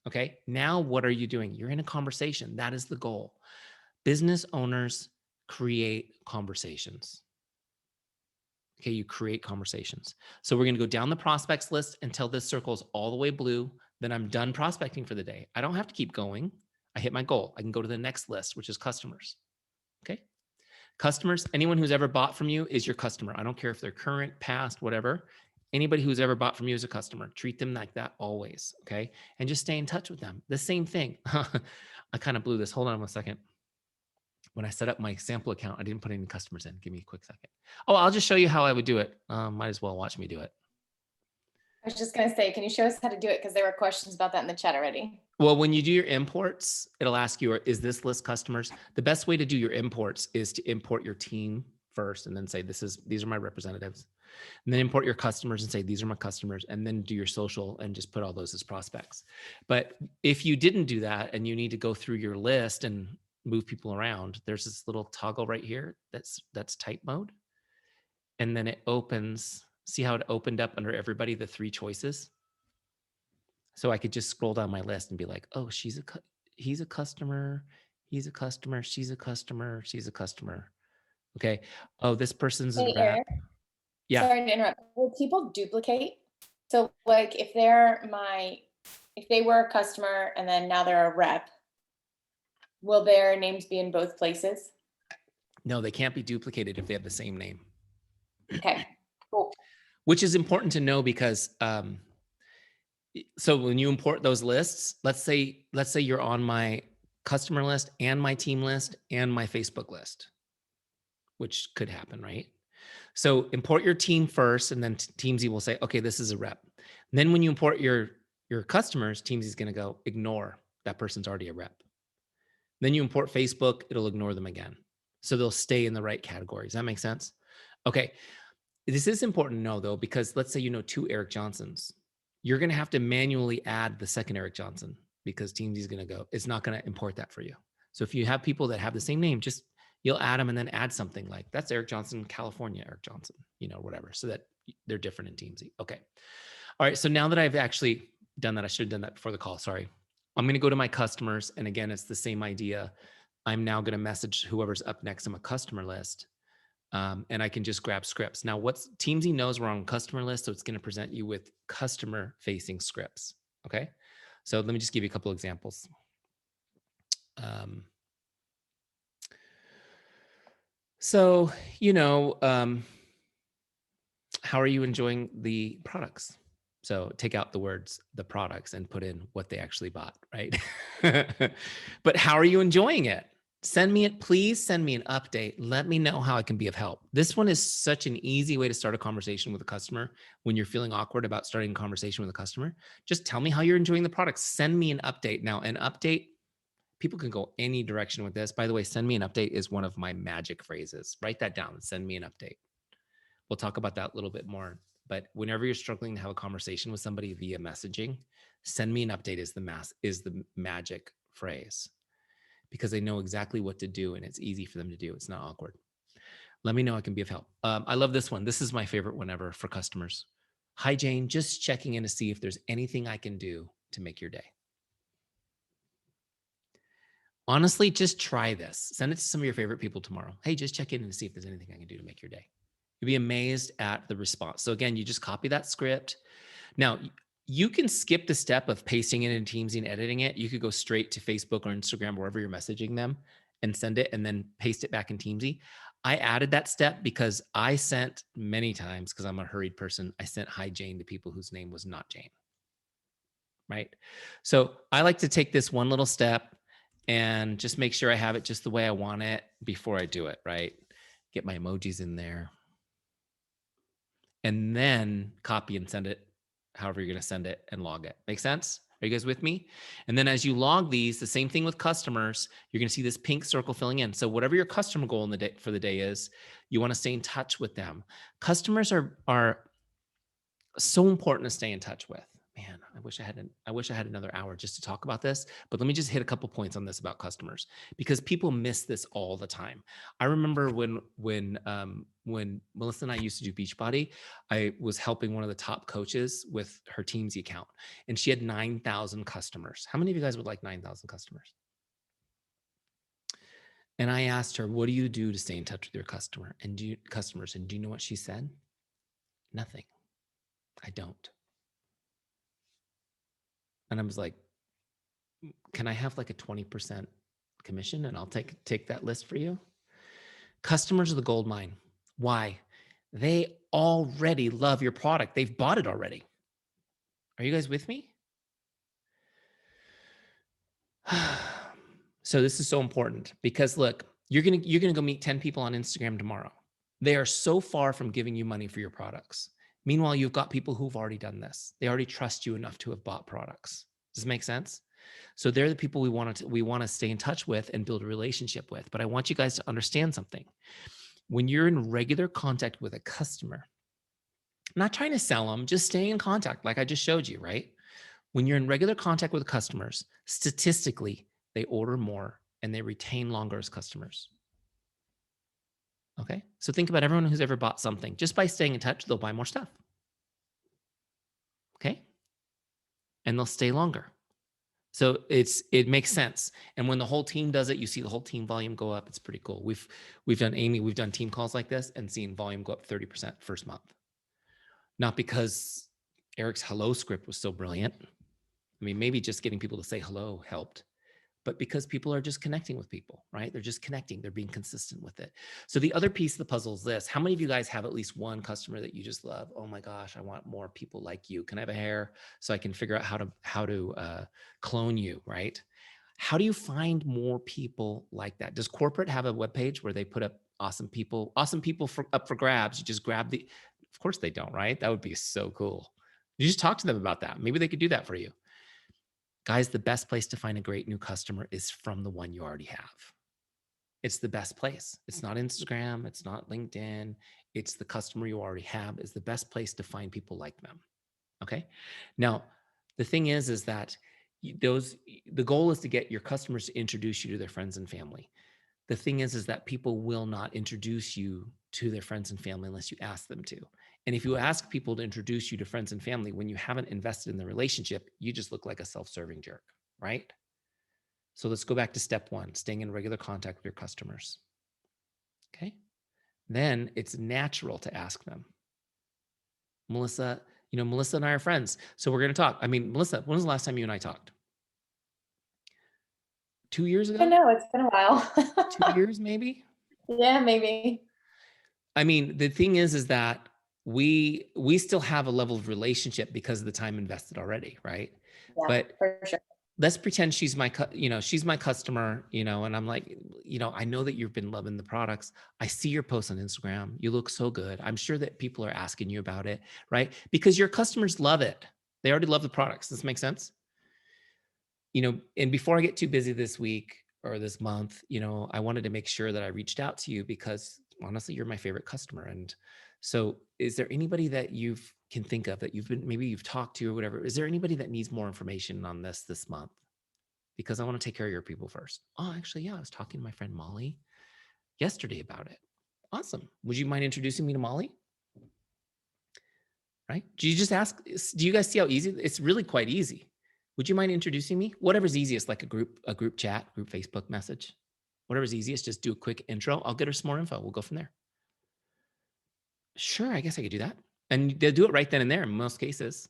Okay, now what are you doing? You're in a conversation. That is the goal. Business owners create conversations. Okay, you create conversations. So we're going to go down the prospects list until this circle is all the way blue. Then I'm done prospecting for the day. I don't have to keep going. I hit my goal. I can go to the next list, which is customers. Okay, customers, anyone who's ever bought from you is your customer. I don't care if they're current, past, whatever. Anybody who's ever bought from you is a customer. Treat them like that always, okay? And just stay in touch with them. The same thing. I kind of blew this. Hold on 1 second. When I set up my sample account, I didn't put any customers in. Give me a quick second. Oh, I'll just show you how I would do it. Might as well watch me do it. I was just going to say, can you show us how to do it? Because there were questions about that in the chat already. Well, when you do your imports, it'll ask you, is this list customers? The best way to do your imports is to import your team first and then say, these are my representatives. And then import your customers and say, these are my customers, and then do your social and just put all those as prospects. But if you didn't do that and you need to go through your list and move people around, there's this little toggle right here that's type mode. And then it opens, see how it opened up under everybody, the 3 choices. So I could just scroll down my list and be like, oh, he's a customer, he's a customer, she's a customer, she's a customer. Okay. Oh, this person's a rep. Eric, yeah. Sorry to interrupt. Will people duplicate? So like if they were a customer and then now they're a rep, will their names be in both places? No, they can't be duplicated if they have the same name. Okay, cool. Which is important to know because so when you import those lists, let's say you're on my customer list and my team list and my Facebook list, which could happen, right? So import your team first, and then Teamzy will say, okay, this is a rep. And then when you import your customers, Teamzy is going to go ignore that person's already a rep. Then you import Facebook, it'll ignore them again. So they'll stay in the right categories. That makes sense? Okay. This is important to know though, because let's say you know 2 Eric Johnsons. You're going to have to manually add the second Eric Johnson because Teamzy is going to go, it's not going to import that for you. So if you have people that have the same name, just you'll add them and then add something like that's Eric Johnson, California, Eric Johnson, whatever, so that they're different in Teamzy. Okay. All right. So now that I've actually done that, I should have done that before the call. Sorry. I'm going to go to my customers. And again, it's the same idea. I'm now going to message whoever's up next on my customer list. And I can just grab scripts. Now, Teamzy knows we're on customer list, so it's going to present you with customer-facing scripts. Okay, so let me just give you a couple examples. How are you enjoying the products? So take out the words "the products" and put in what they actually bought, right? But how are you enjoying it? Please send me an update. Let me know how I can be of help. This one is such an easy way to start a conversation with a customer when you're feeling awkward about starting a conversation with a customer. Just tell me how you're enjoying the product. Send me an update. Now, an update, people can go any direction with this. By the way, send me an update is one of my magic phrases. Write that down. Send me an update. We'll talk about that a little bit more. But whenever you're struggling to have a conversation with somebody via messaging, send me an update is the magic phrase, because they know exactly what to do and it's easy for them to do. It's not awkward. Let me know I can be of help. I love this one. This is my favorite one ever for customers. Hi, Jane, just checking in to see if there's anything I can do to make your day. Honestly, just try this. Send it to some of your favorite people tomorrow. Hey, just check in and see if there's anything I can do to make your day. You'll be amazed at the response. So again, you just copy that script. Now, you can skip the step of pasting it in Teamzy and editing it. You could go straight to Facebook or Instagram, wherever you're messaging them, and send it and then paste it back in Teamzy. I added that step because I sent many times, because I'm a hurried person, I sent hi Jane to people whose name was not Jane, right? So I like to take this one little step and just make sure I have it just the way I want it before I do it, right? Get my emojis in there. And then copy and send it however you're going to send it and log it. Make sense? Are you guys with me? And then as you log these, the same thing with customers, you're going to see this pink circle filling in. So whatever your customer goal in the day for the day is, you want to stay in touch with them. Customers are so important to stay in touch with. Man, I wish I had another hour just to talk about this, but let me just hit a couple points on this about customers, because people miss this all the time. I remember when Melissa and I used to do Beachbody, I was helping one of the top coaches with her Teamzy account, and she had 9,000 customers. How many of you guys would like 9,000 customers? And I asked her, what do you do to stay in touch with your customers? And do you know what she said? Nothing. I don't. And I was like, can I have like a 20% commission and I'll take that list for you? Customers are the gold mine. Why? They already love your product. They've bought it already. Are you guys with me? So this is so important, because look, you're gonna go meet 10 people on Instagram tomorrow. They are so far from giving you money for your products. Meanwhile, you've got people who've already done this. They already trust you enough to have bought products. Does this make sense? So they're the people we want to stay in touch with and build a relationship with. But I want you guys to understand something. When you're in regular contact with a customer, I'm not trying to sell them, just staying in contact like I just showed you, right? When you're in regular contact with customers, statistically, they order more and they retain longer as customers. Okay? So think about everyone who's ever bought something. Just by staying in touch, they'll buy more stuff. Okay? And they'll stay longer. So it makes sense. And when the whole team does it, you see the whole team volume go up. It's pretty cool. We've done team calls like this and seen volume go up 30% first month. Not because Eric's hello script was so brilliant. I mean, maybe just getting people to say hello helped, but because people are just connecting with people, right? They're just connecting. They're being consistent with it. So the other piece of the puzzle is this. How many of you guys have at least one customer that you just love? Oh my gosh, I want more people like you. Can I have a hair so I can figure out how to clone you, right? How do you find more people like that? Does corporate have a webpage where they put up awesome people up for grabs. You just grab of course they don't, right? That would be so cool. You just talk to them about that. Maybe they could do that for you. Guys, the best place to find a great new customer is from the one you already have. It's the best place. It's not Instagram. It's not LinkedIn. It's the customer you already have is the best place to find people like them. Okay. Now, the thing is that the goal is to get your customers to introduce you to their friends and family. The thing is that people will not introduce you to their friends and family unless you ask them to. And if you ask people to introduce you to friends and family when you haven't invested in the relationship, you just look like a self-serving jerk, right? So let's go back to step one, staying in regular contact with your customers. Okay. Then it's natural to ask them, Melissa, Melissa and I are friends. So we're going to talk. I mean, Melissa, when was the last time you and I talked? 2 years I ago? know it's been a while. 2 years, maybe? Yeah, maybe. I mean, the thing is that we still have a level of relationship because of the time invested already, right? Yeah, But for sure. let's pretend she's she's my customer, and I'm like, I know that you've been loving the products. I see your posts on Instagram. You look so good. I'm sure that people are asking you about it, right? Because your customers love it. They already love the products. Does this make sense? And before I get too busy this week or this month, I wanted to make sure that I reached out to you because honestly, you're my favorite customer. And so is there anybody that you can think of that maybe you've talked to or whatever? Is there anybody that needs more information on this month? Because I want to take care of your people first. Oh, actually, yeah, I was talking to my friend Molly yesterday about it. Awesome. Would you mind introducing me to Molly? Right? Do you just ask? Do you guys see how easy? It's really quite easy. Would you mind introducing me? Whatever's easiest, like a group chat, group Facebook message, whatever's easiest. Just do a quick intro. I'll get her some more info. We'll go from there. Sure, I guess I could do that. And they'll do it right then and there in most cases.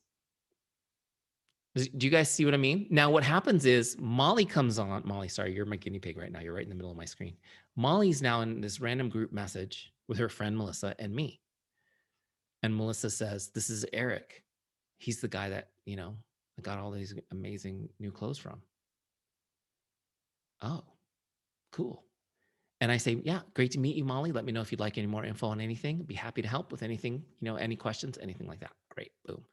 Do you guys see what I mean? Now, what happens is Molly comes on. Molly, sorry, you're my guinea pig right now. You're right in the middle of my screen. Molly's now in this random group message with her friend Melissa and me. And Melissa says, "This is Eric. He's the guy that, I got all these amazing new clothes from." Oh, cool. And I say, "Yeah, great to meet you, Molly. Let me know if you'd like any more info on anything. I'd be happy to help with anything, any questions, anything like that." Great. Boom.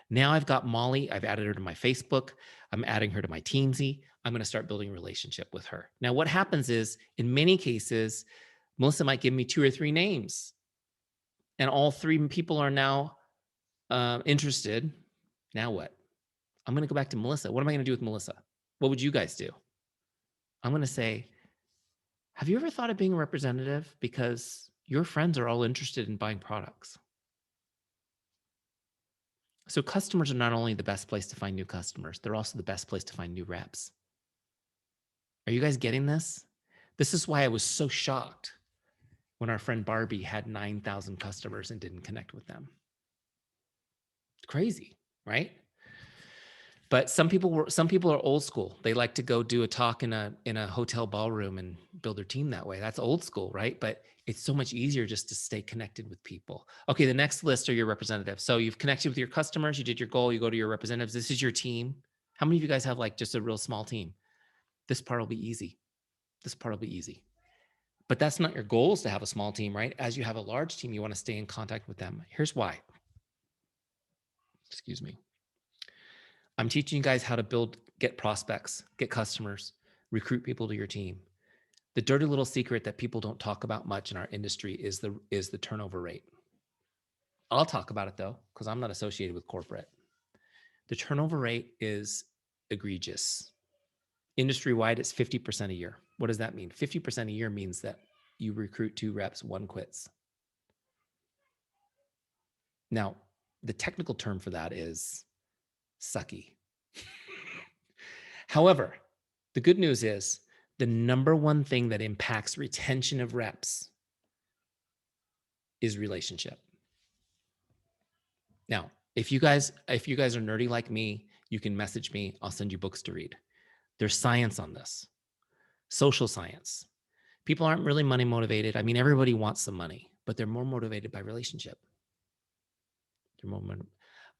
Now I've got Molly. I've added her to my Facebook. I'm adding her to my Teamzy. I'm going to start building a relationship with her. Now, what happens is in many cases, Melissa might give me 2 or 3 names, and all 3 people are now interested. Now what? I'm going to go back to Melissa. What am I going to do with Melissa? What would you guys do? I'm going to say, have you ever thought of being a representative? Because your friends are all interested in buying products. So customers are not only the best place to find new customers, they're also the best place to find new reps. Are you guys getting this? This is why I was so shocked when our friend Barbie had 9,000 customers and didn't connect with them. It's crazy, right? But some people are old school. They like to go do a talk in a hotel ballroom and build their team that way. That's old school, right? But it's so much easier just to stay connected with people. Okay, the next list are your representatives. So you've connected with your customers, you did your goal, you go to your representatives. This is your team. How many of you guys have like just a real small team? This part will be easy. This part will be easy. But that's not your goal, is to have a small team, right? As you have a large team, you want to stay in contact with them. Here's why. Excuse me. I'm teaching you guys how to get prospects, get customers, recruit people to your team. The dirty little secret that people don't talk about much in our industry is the turnover rate. I'll talk about it though, because I'm not associated with corporate. The turnover rate is egregious. Industry-wide, it's 50% a year. What does that mean? 50% a year means that you recruit 2 reps, 1 quits. Now, the technical term for that is sucky. However, the good news is the number one thing that impacts retention of reps is relationship. Now, if you guys are nerdy like me, you can message me. I'll send you books to read. There's science on this, social science. People aren't really money motivated. I mean, everybody wants some money, but they're more motivated by relationship.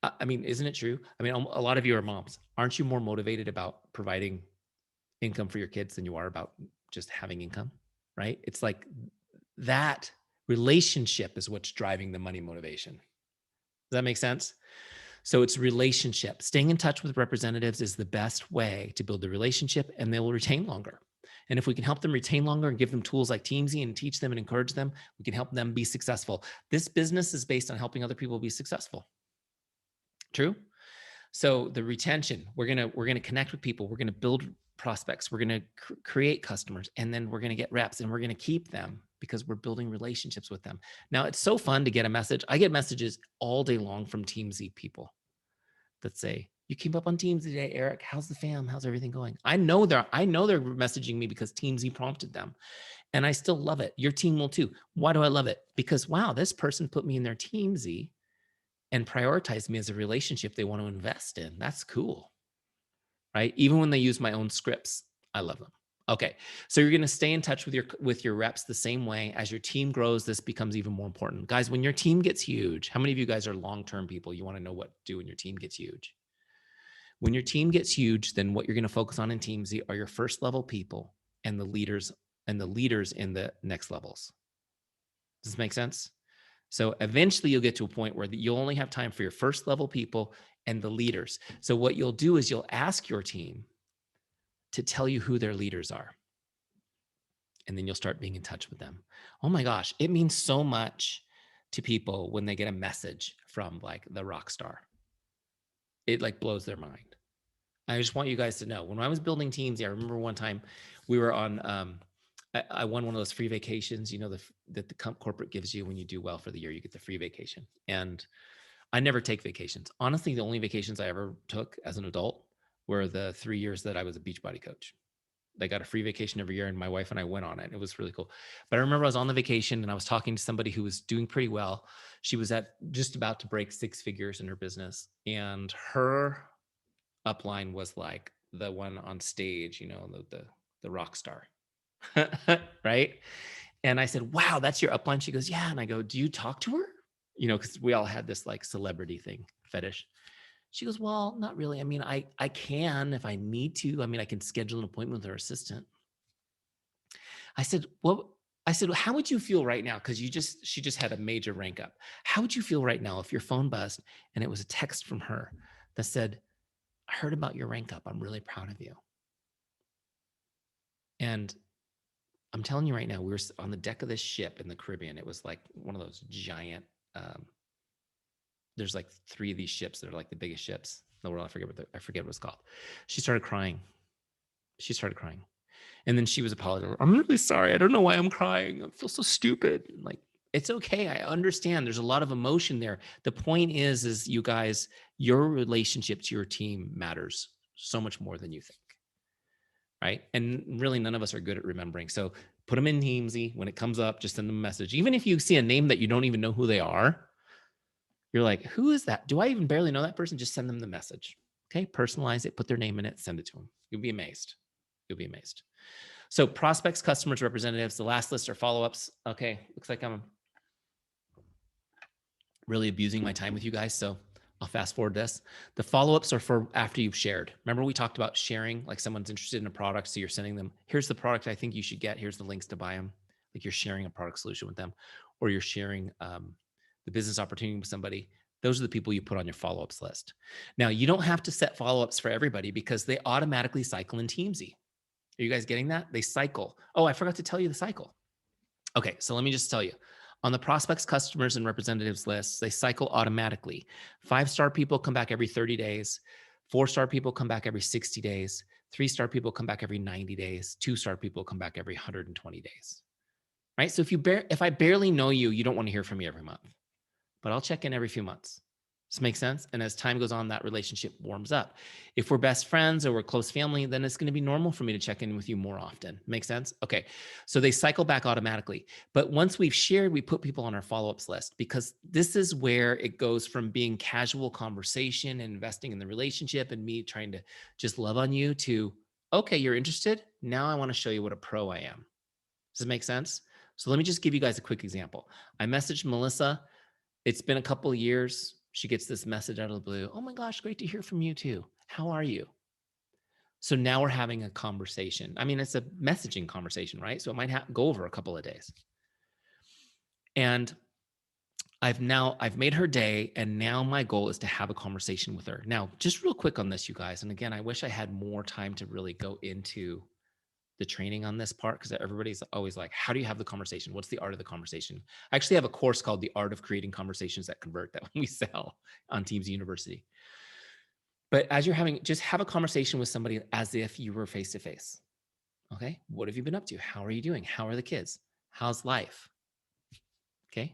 I mean, isn't it true? I mean, a lot of you are moms. Aren't you more motivated about providing income for your kids than you are about just having income, right? It's like That relationship is what's driving the money motivation. Does that make sense? So it's relationship. Staying in touch with representatives is the best way to build the relationship, and they will retain longer. And if we can help them retain longer and give them tools like Teamzy and teach them and encourage them, we can help them be successful. This business is based on helping other people be successful. True? So the retention, we're gonna connect with people, we're gonna build prospects, we're gonna create customers, and then we're gonna get reps, and we're gonna keep them because we're building relationships with them. Now it's so fun to get a message. I get messages all day long from Teamzy people that say, "You came up on Teams today, Eric. How's the fam? How's everything going?" I know they're messaging me because Teamzy prompted them, and I still love it. Your team will too. Why do I love it? Because wow, this person put me in their Teamzy and prioritize me as a relationship they want to invest in. That's cool, right? Even when they use my own scripts, I love them. Okay, so you're going to stay in touch with your reps the same way. As your team grows, this becomes even more important, guys. When your team gets huge, how many of you guys are long-term people? You want to know what to do when your team gets huge. When your team gets huge, then what you're going to focus on in Teamzy are your first level people and the leaders in the next levels. Does this make sense? So eventually you'll get to a point where you'll only have time for your first level people and the leaders. So what you'll do is you'll ask your team to tell you who their leaders are. And then you'll start being in touch with them. Oh my gosh, it means so much to people when they get a message from like the rock star. It like blows their mind. I just want you guys to know, when I was building Teamzy, I remember one time we were on, I won one of those free vacations, that the corporate gives you when you do well for the year, you get the free vacation. And I never take vacations. Honestly, the only vacations I ever took as an adult were the 3 years that I was a Beachbody coach. They got a free vacation every year, and my wife and I went on it. It was really cool. But I remember I was on the vacation and I was talking to somebody who was doing pretty well. She was just about to break 6 figures in her business, and her upline was like the one on stage, the rock star, right? And I said, "Wow, that's your upline." She goes, "Yeah." And I go, "Do you talk to her?" Because we all had this like celebrity thing fetish. She goes, "Well, not really. I mean, I can if I need to. I mean, I can schedule an appointment with her assistant." I said, "Well," I said, "How would you feel right now?" Because she just had a major rank up. How would you feel right now if your phone buzzed and it was a text from her that said, "I heard about your rank up. I'm really proud of you." And I'm telling you right now, we were on the deck of this ship in the Caribbean. It was like one of those giant, there's like 3 of these ships that are like the biggest ships in the world. I forget what it's called. She started crying. And then she was apologizing. "I'm really sorry. I don't know why I'm crying. I feel so stupid." Like, it's okay. I understand. There's a lot of emotion there. The point is you guys, your relationship to your team matters so much more than you think. Right. And really, none of us are good at remembering. So put them in Teamzy. When it comes up, just send them a message. Even if you see a name that you don't even know who they are, you're like, "Who is that? Do I even barely know that person?" Just send them the message. Okay. Personalize it, put their name in it, send it to them. You'll be amazed. You'll be amazed. So prospects, customers, representatives, the last list are follow-ups. Okay. Looks like I'm really abusing my time with you guys. So I'll fast forward this. The follow-ups are for after you've shared. Remember we talked about sharing, like someone's interested in a product. So you're sending them, "Here's the product I think you should get. Here's the links to buy them." Like you're sharing a product solution with them, or you're sharing the business opportunity with somebody. Those are the people you put on your follow-ups list. Now you don't have to set follow-ups for everybody because they automatically cycle in Teamzy. Are you guys getting that? They cycle. Oh, I forgot to tell you the cycle. Okay, so let me just tell you. On the prospects, customers, and representatives lists, they cycle automatically. 5-star people come back every 30 days. 4-star people come back every 60 days. 3-star people come back every 90 days. 2-star people come back every 120 days. Right? So if I barely know you, you don't want to hear from me every month, but I'll check in every few months. Does this make sense? And as time goes on, that relationship warms up. If we're best friends or we're close family, then it's going to be normal for me to check in with you more often. Make sense? Okay. So they cycle back automatically. But once we've shared, we put people on our follow-ups list because this is where it goes from being casual conversation and investing in the relationship and me trying to just love on you to, okay, you're interested. Now I want to show you what a pro I am. Does it make sense? So let me just give you guys a quick example. I messaged Melissa. It's been a couple of years. She gets this message out of the blue. "Oh my gosh, great to hear from you too. How are you?" So now we're having a conversation. I mean, it's a messaging conversation, right? So it might go over a couple of days. And I've made her day, and now my goal is to have a conversation with her. Now, just real quick on this, you guys. And again, I wish I had more time to really go into the training on this part, because everybody's always like, how do you have the conversation? What's the art of the conversation? I actually have a course called The Art of Creating Conversations That Convert that we sell on Teamzy University. But as you're having, just have a conversation with somebody as if you were face to face. Okay. What have you been up to? How are you doing? How are the kids? How's life? Okay.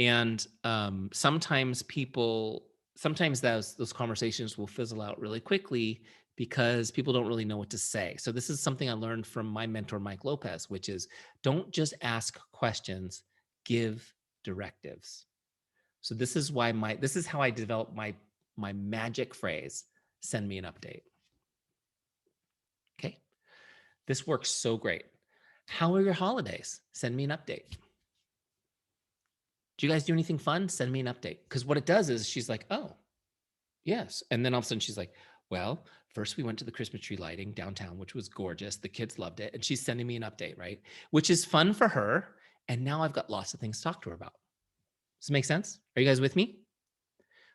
And sometimes those conversations will fizzle out really quickly because people don't really know what to say. So this is something I learned from my mentor, Mike Lopez, which is don't just ask questions, give directives. So this is how I developed my magic phrase, send me an update. Okay. This works so great. How are your holidays? Send me an update. Do you guys do anything fun? Send me an update. Because what it does is she's like, oh, yes. And then all of a sudden she's like, well, first we went to the Christmas tree lighting downtown, which was gorgeous. The kids loved it. And she's sending me an update, right? Which is fun for her. And now I've got lots of things to talk to her about. Does it make sense? Are you guys with me?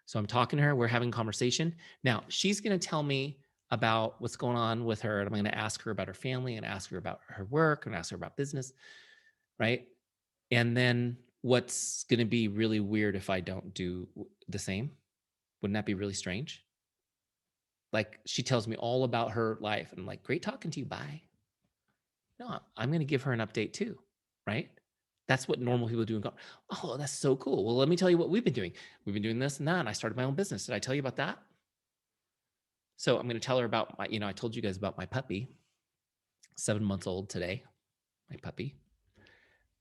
So I'm talking to her. We're having a conversation. Now she's going to tell me about what's going on with her. And I'm going to ask her about her family and ask her about her work and ask her about business, right? And then what's going to be really weird if I don't do the same? Wouldn't that be really strange? Like she tells me all about her life and I'm like, great talking to you. Bye. No, I'm going to give her an update too, right? That's what normal people do. And go, oh, that's so cool. Well, let me tell you what we've been doing. We've been doing this and that. And I started my own business. Did I tell you about that? So I'm going to tell her about I told you guys about my puppy, 7 months old today, my puppy.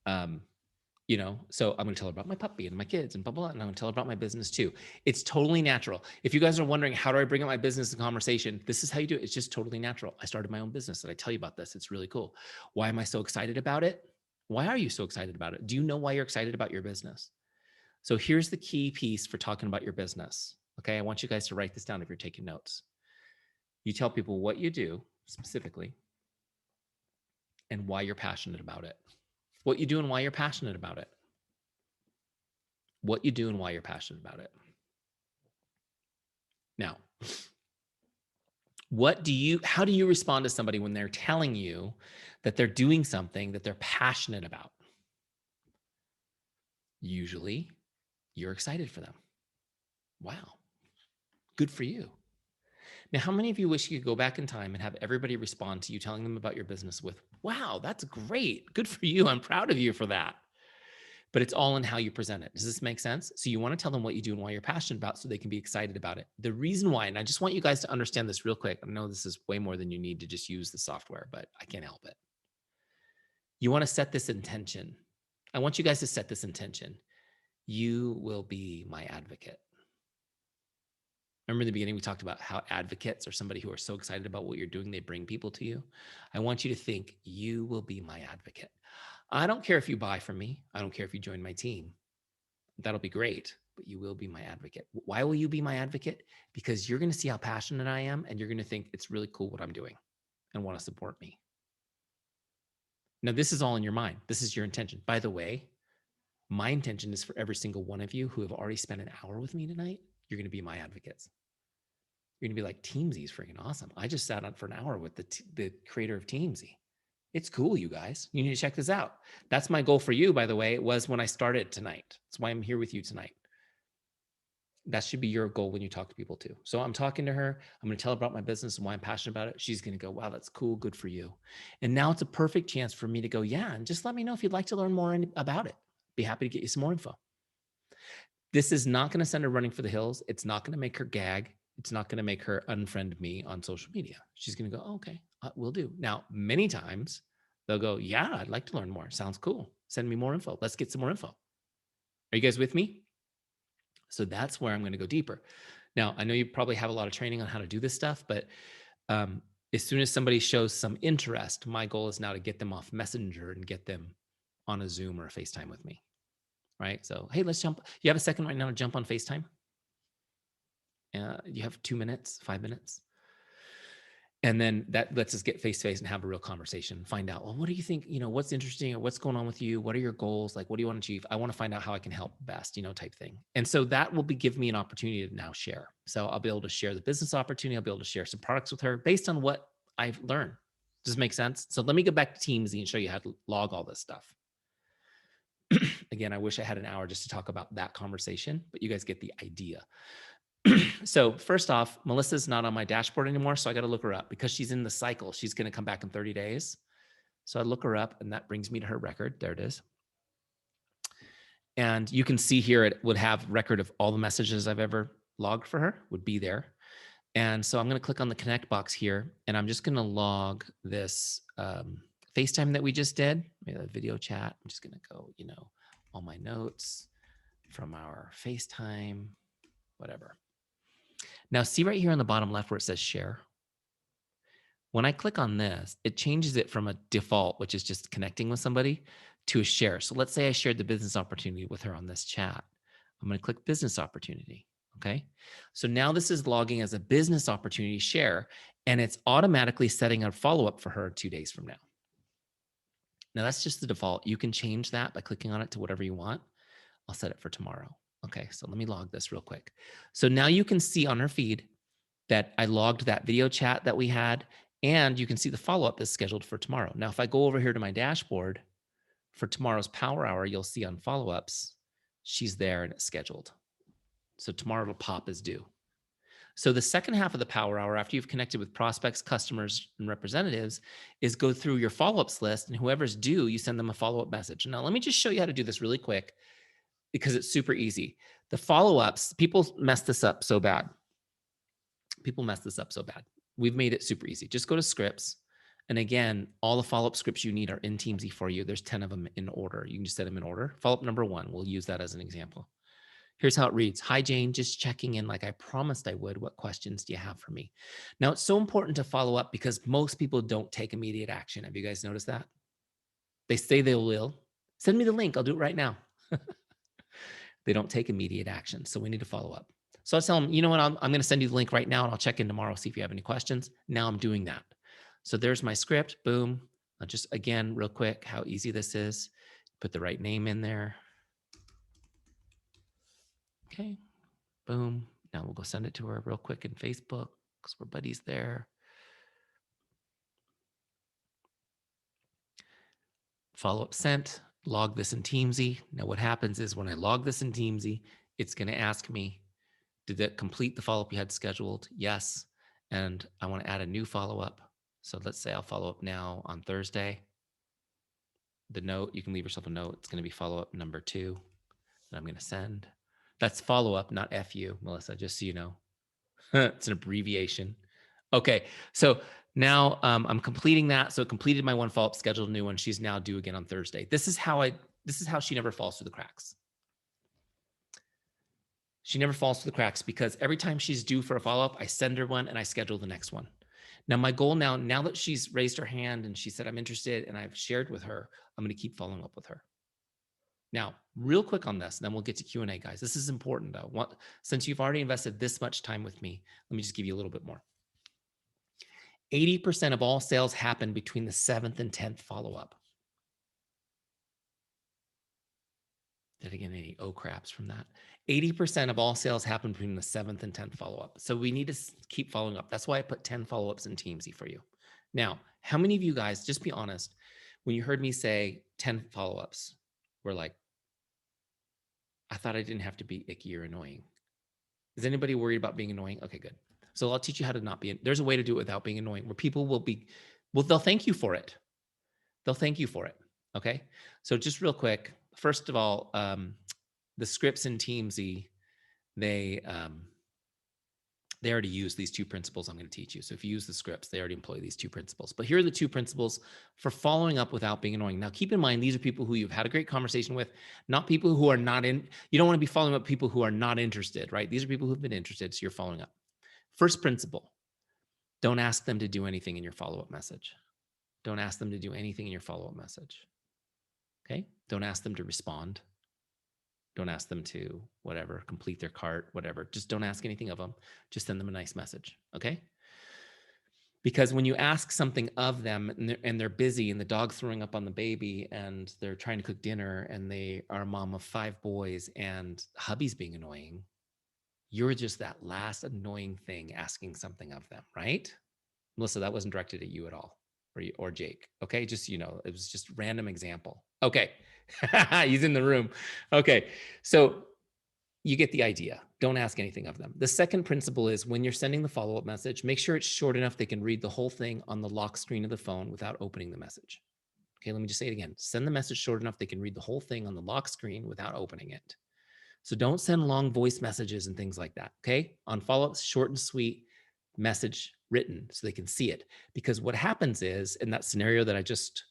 So I'm going to tell her about my puppy and my kids and blah, blah, and I'm going to tell her about my business too. It's totally natural. If you guys are wondering, how do I bring up my business in conversation? This is how you do it. It's just totally natural. I started my own business and I tell you about this. It's really cool. Why am I so excited about it? Why are you so excited about it? Do you know why you're excited about your business? So here's the key piece for talking about your business. Okay. I want you guys to write this down if you're taking notes. You tell people what you do specifically and why you're passionate about it. What you do and why you're passionate about it. What you do and why you're passionate about it. Now, how do you respond to somebody when they're telling you that they're doing something that they're passionate about? Usually, you're excited for them. Wow, good for you. Now, how many of you wish you could go back in time and have everybody respond to you telling them about your business with, wow, that's great. Good for you. I'm proud of you for that. But it's all in how you present it. Does this make sense? So you want to tell them what you do and why you're passionate about so they can be excited about it. The reason why, and I just want you guys to understand this real quick. I know this is way more than you need to just use the software, but I can't help it. You want to set this intention. I want you guys to set this intention. You will be my advocate. Remember in the beginning, we talked about how advocates are somebody who are so excited about what you're doing, they bring people to you. I want you to think, you will be my advocate. I don't care if you buy from me. I don't care if you join my team. That'll be great, but you will be my advocate. Why will you be my advocate? Because you're going to see how passionate I am and you're going to think it's really cool what I'm doing and want to support me. Now, this is all in your mind. This is your intention. By the way, my intention is for every single one of you who have already spent an hour with me tonight, you're going to be my advocates. You're going to be like, Teamzy is freaking awesome. I just sat on for an hour with the creator of Teamzy. It's cool, you guys. You need to check this out. That's my goal for you, by the way. It was when I started tonight. That's why I'm here with you tonight. That should be your goal when you talk to people too. So I'm talking to her. I'm going to tell her about my business and why I'm passionate about it. She's going to go, wow, that's cool. Good for you. And now it's a perfect chance for me to go, yeah, and just let me know if you'd like to learn more about it. Be happy to get you some more info. This is not going to send her running for the hills. It's not going to make her gag. It's not going to make her unfriend me on social media. She's going to go, oh, okay, will do. Now, many times they'll go, yeah, I'd like to learn more. Sounds cool. Send me more info. Let's get some more info. Are you guys with me? So that's where I'm going to go deeper. Now, I know you probably have a lot of training on how to do this stuff, but as soon as somebody shows some interest, my goal is now to get them off Messenger and get them on a Zoom or a FaceTime with me. Right? So, hey, let's jump. You have a second right now to jump on FaceTime? You have 2 minutes, 5 minutes. And then that lets us get face to face and have a real conversation, find out, well, what do you think, what's interesting or what's going on with you? What are your goals? Like, what do you want to achieve? I want to find out how I can help best, type thing. And so that will give me an opportunity to now share. So I'll be able to share the business opportunity. I'll be able to share some products with her based on what I've learned. Does this make sense? So let me go back to Teamzy and show you how to log all this stuff. Again, I wish I had an hour just to talk about that conversation, but you guys get the idea. So first off, Melissa's not on my dashboard anymore, so I got to look her up because she's in the cycle. She's going to come back in 30 days. So I look her up, and that brings me to her record. There it is. And you can see here it would have record of all the messages I've ever logged for her would be there. And so I'm going to click on the connect box here, and I'm just going to log this FaceTime that we just did, maybe a video chat. I'm just going to go, all my notes from our FaceTime, whatever. Now, see right here on the bottom left where it says share. When I click on this, it changes it from a default, which is just connecting with somebody, to a share. So let's say I shared the business opportunity with her on this chat. I'm going to click business opportunity. Okay. So now this is logging as a business opportunity share, and it's automatically setting a follow-up for her 2 days from now. Now that's just the default. You can change that by clicking on it to whatever you want. I'll set it for tomorrow. Okay, so let me log this real quick. So now you can see on her feed that I logged that video chat that we had, and you can see the follow-up is scheduled for tomorrow. Now, if I go over here to my dashboard for tomorrow's power hour, you'll see on follow-ups, she's there and it's scheduled. So tomorrow it'll pop as due. So the second half of the power hour, after you've connected with prospects, customers, and representatives, is go through your follow-ups list, and whoever's due, you send them a follow-up message. Now, let me just show you how to do this really quick because it's super easy. The follow-ups, people mess this up so bad. We've made it super easy. Just go to scripts. And again, all the follow-up scripts you need are in Teamzy for you. There's 10 of them in order. You can just set them in order. Follow-up number 1, we'll use that as an example. Here's how it reads. Hi, Jane, just checking in like I promised I would. What questions do you have for me? Now, it's so important to follow up because most people don't take immediate action. Have you guys noticed that? They say they will. Send me the link. I'll do it right now. They don't take immediate action. So we need to follow up. So I'll tell them, you know what, I'm going to send you the link right now and I'll check in tomorrow, see if you have any questions. Now I'm doing that. So there's my script. Boom. I'll just, again, real quick, how easy this is. Put the right name in there. Okay. Boom. Now we'll go send it to her real quick in Facebook because we're buddies there. Follow-up sent. Log this in Teamzy. Now what happens is when I log this in Teamzy, it's going to ask me, did it complete the follow-up you had scheduled? Yes. And I want to add a new follow-up. So let's say I'll follow up now on Thursday. The note, you can leave yourself a note. It's going to be follow-up number 2 that I'm going to send. That's follow-up, not FU, Melissa, just so you know. It's an abbreviation. Okay, so now I'm completing that. So it completed my one follow-up, scheduled a new one. She's now due again on Thursday. This is how she never falls through the cracks. She never falls through the cracks because every time she's due for a follow-up, I send her one and I schedule the next one. Now, my goal now that she's raised her hand and she said, I'm interested and I've shared with her, I'm going to keep following up with her. Now, real quick on this, and then we'll get to Q&A, guys. This is important, though. Since you've already invested this much time with me, let me just give you a little bit more. 80% of all sales happen between the 7th and 10th follow-up. Did I get any craps from that? 80% of all sales happen between the 7th and 10th follow-up. So we need to keep following up. That's why I put 10 follow-ups in Teamzy for you. Now, how many of you guys, just be honest, when you heard me say 10 follow-ups, were like, I thought I didn't have to be icky or annoying. Is anybody worried about being annoying? Okay, good. So I'll teach you how to not be. There's a way to do it without being annoying, where people will be, well, they'll thank you for it. They'll thank you for it. Okay. So just real quick, first of all, the scripts in Teamzy, they already use these 2 principles I'm going to teach you. So if you use the scripts, they already employ these 2 principles. But here are the 2 principles for following up without being annoying. Now, keep in mind, these are people who you've had a great conversation with, not people who are not in. You don't want to be following up people who are not interested, right? These are people who've been interested, so you're following up. First principle, don't ask them to do anything in your follow-up message. Don't ask them to do anything in your follow-up message. Okay? Don't ask them to respond. Don't ask them to whatever, complete their cart, whatever. Just don't ask anything of them. Just send them a nice message. Okay? Because when you ask something of them and they're busy and the dog's throwing up on the baby and they're trying to cook dinner and they are a mom of 5 boys and hubby's being annoying, you're just that last annoying thing asking something of them, right? Melissa, that wasn't directed at you at all, or Jake. Okay, just, you know, it was just a random example. Okay, he's in the room. Okay, so you get the idea. Don't ask anything of them. The second principle is when you're sending the follow-up message, make sure it's short enough they can read the whole thing on the lock screen of the phone without opening the message. Okay, let me just say it again. Send the message short enough they can read the whole thing on the lock screen without opening it. So don't send long voice messages and things like that. Okay, on follow-ups, short and sweet message written so they can see it. Because what happens is in that scenario that I just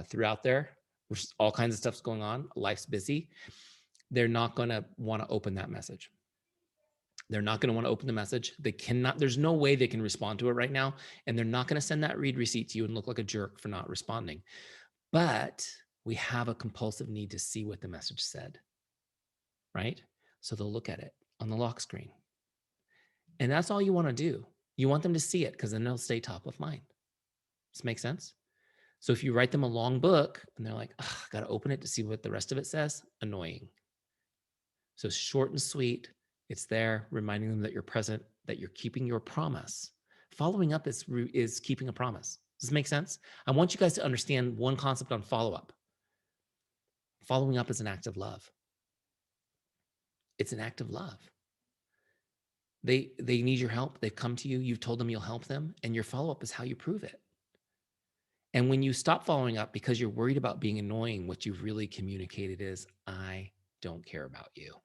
threw out there, which all kinds of stuff's going on, life's busy, they're not going to want to open that message. They're not going to want to open the message. They cannot, there's no way they can respond to it right now. And they're not going to send that read receipt to you and look like a jerk for not responding. But we have a compulsive need to see what the message said, right? So they'll look at it on the lock screen. And that's all you want to do. You want them to see it because then they'll stay top of mind. Does this make sense? So if you write them a long book and they're like, I got to open it to see what the rest of it says, annoying. So short and sweet, it's there, reminding them that you're present, that you're keeping your promise. Following up is keeping a promise. Does this make sense? I want you guys to understand one concept on follow-up. Following up is an act of love. It's an act of love. They need your help. They've come to you. You've told them you'll help them. And your follow-up is how you prove it. And when you stop following up because you're worried about being annoying, what you've really communicated is, I don't care about you.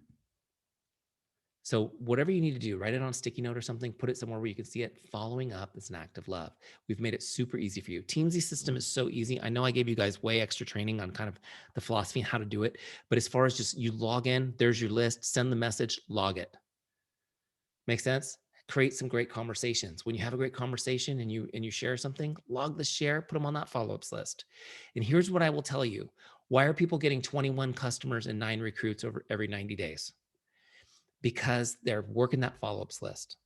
So whatever you need to do, write it on a sticky note or something, put it somewhere where you can see it. Following up is an act of love. We've made it super easy for you. Teamzy system is so easy. I know I gave you guys way extra training on kind of the philosophy and how to do it. But as far as just you log in, there's your list, send the message, log it. Make sense? Create some great conversations. When you have a great conversation and you share something, log the share, put them on that follow-ups list. And here's what I will tell you. Why are people getting 21 customers and 9 recruits over every 90 days? Because they're working that follow-ups list.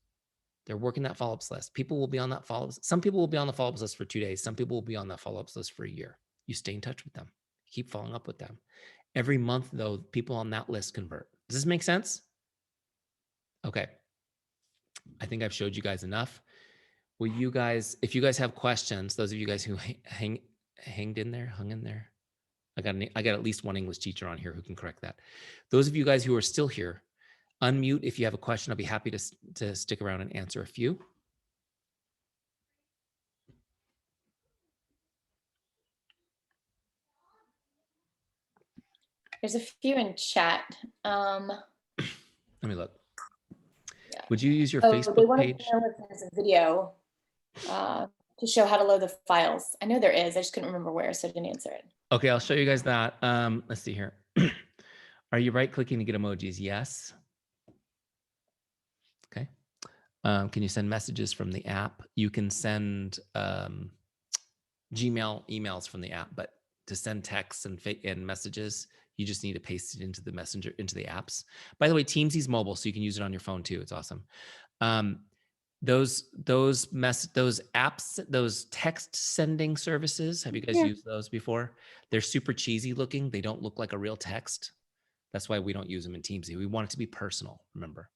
They're working that follow-ups list. People will be on that follow-ups. Some people will be on the follow-ups list for 2 days. Some people will be on that follow-ups list for a year. You stay in touch with them. Keep following up with them. Every month, though, people on that list convert. Does this make sense? Okay. I think I've showed you guys enough. Will you guys, if you guys have questions, those of you guys who hung in there, I got at least one English teacher on here who can correct that. Those of you guys who are still here, unmute if you have a question. I'll be happy to stick around and answer a few. There's a few in chat. Let me look. Yeah. Would you use your They Facebook wanted page? to know if there's a video to show how to load the files. I know there is. I just couldn't remember where, so I didn't answer it. Okay, I'll show you guys that. Let's see here. Are you right-clicking to get emojis? Yes. Okay. Can you send messages from the app? You can send Gmail emails from the app, but to send texts and messages, you just need to paste it into the messenger, into the apps. By the way, Teamzy's mobile, so you can use it on your phone too. It's awesome. Those apps, those text sending services, have you guys used those before? They're super cheesy looking. They don't look like a real text. That's why we don't use them in Teamzy. We want it to be personal, remember?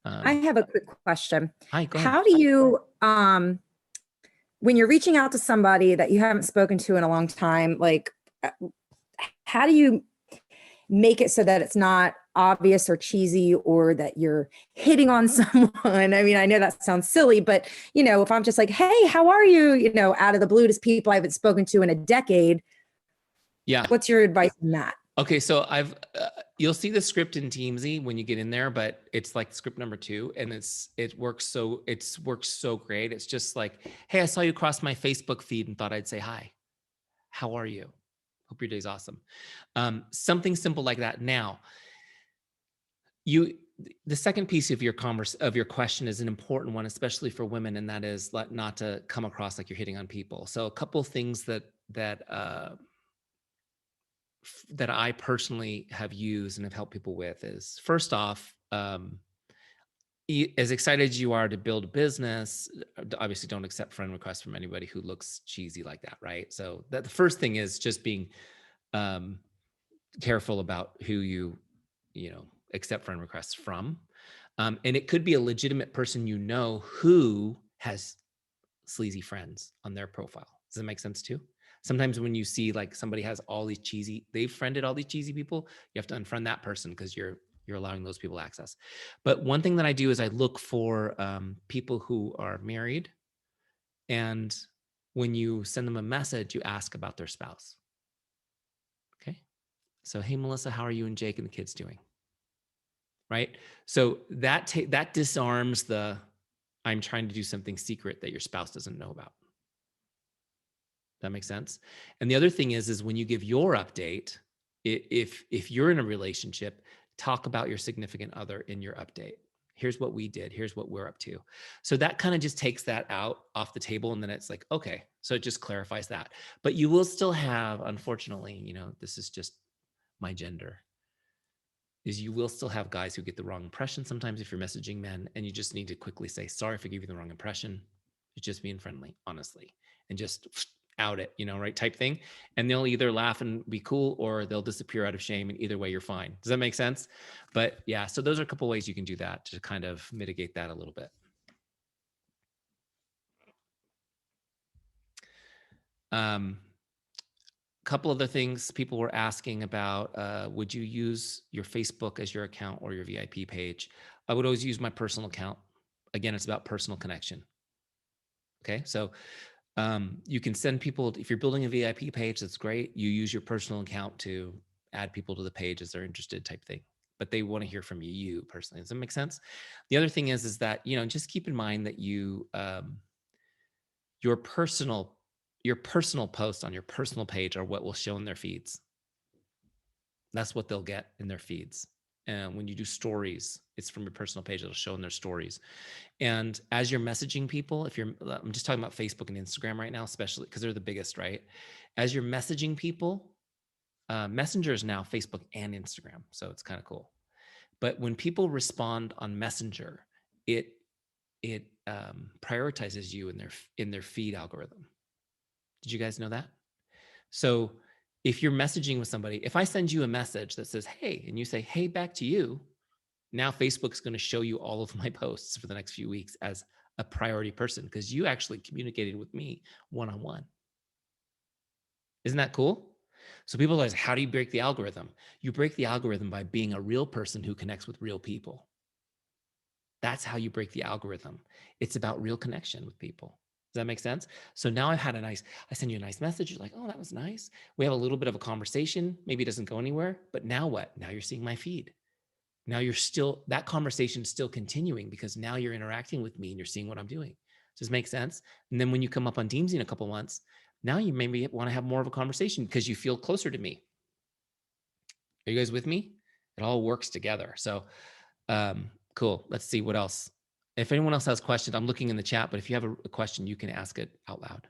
I have a quick question. Hi, go ahead. How do you, when you're reaching out to somebody that you haven't spoken to in a long time, like, how do you make it so that it's not obvious or cheesy or that you're hitting on someone? I mean, I know that sounds silly, but if I'm just like, hey, how are you? Out of the blue to people I haven't spoken to in a decade. Yeah. What's your advice on that? Okay, so you'll see the script in Teamzy when you get in there, but it's like script number 2, and it works so great. It's just like, hey, I saw you cross my Facebook feed and thought I'd say hi. How are you? Hope your day's awesome. Something simple like that. Now, the second piece of your question is an important one, especially for women, and that is not to come across like you're hitting on people. So a couple of things that I personally have used and have helped people with is, first off, as excited as you are to build a business, obviously don't accept friend requests from anybody who looks cheesy like that, right? So that the first thing is just being careful about who you accept friend requests from. And it could be a legitimate person who has sleazy friends on their profile. Does that make sense too? Sometimes when you see like somebody has all these they've friended all these cheesy people, you have to unfriend that person because you're allowing those people access. But one thing that I do is I look for people who are married, and when you send them a message, you ask about their spouse. Okay. So, hey, Melissa, how are you and Jake and the kids doing? Right. So that disarms the I'm trying to do something secret that your spouse doesn't know about. That makes sense. And the other thing is when you give your update, if you're in a relationship, talk about your significant other in your update. Here's what we did. Here's what we're up to. So that kind of just takes that out off the table. And then it's like, okay, so it just clarifies that. But you will still have, unfortunately, this is just my gender, is you will still have guys who get the wrong impression sometimes if you're messaging men, and you just need to quickly say, sorry if I gave you the wrong impression. It's just being friendly, honestly, and just out it, right, type thing. And they'll either laugh and be cool, or they'll disappear out of shame. And either way, you're fine. Does that make sense? But yeah, so those are a couple ways you can do that to kind of mitigate that a little bit. Couple other things people were asking about, would you use your Facebook as your account or your VIP page? I would always use my personal account. Again, it's about personal connection. Okay, so you can send people, if you're building a VIP page, that's great. You use your personal account to add people to the page as they're interested, type thing. But they want to hear from you personally. Does that make sense? The other thing is that, just keep in mind that your personal posts on your personal page are what will show in their feeds. That's what they'll get in their feeds. And when you do stories, it's from your personal page, it'll show in their stories. And as you're messaging people, I'm just talking about Facebook and Instagram right now, especially because they're the biggest, right? As you're messaging people, Messenger is now Facebook and Instagram. So it's kind of cool. But when people respond on Messenger, it prioritizes you in their feed algorithm. Did you guys know that? So if you're messaging with somebody, if I send you a message that says, hey, and you say, hey, back to you, now Facebook's going to show you all of my posts for the next few weeks as a priority person because you actually communicated with me one-on-one. Isn't that cool? So people are like, how do you break the algorithm? You break the algorithm by being a real person who connects with real people. That's how you break the algorithm. It's about real connection with people. Does that make sense? So now I send you a nice message. You're like, oh, that was nice. We have a little bit of a conversation. Maybe it doesn't go anywhere, but now what? Now you're seeing my feed. Now that conversation is still continuing because now you're interacting with me and you're seeing what I'm doing. Does this make sense? And then when you come up on Teamzy in a couple months, now you maybe want to have more of a conversation because you feel closer to me. Are you guys with me? It all works together. So, cool. Let's see what else. If anyone else has questions, I'm looking in the chat, but if you have a question, you can ask it out loud.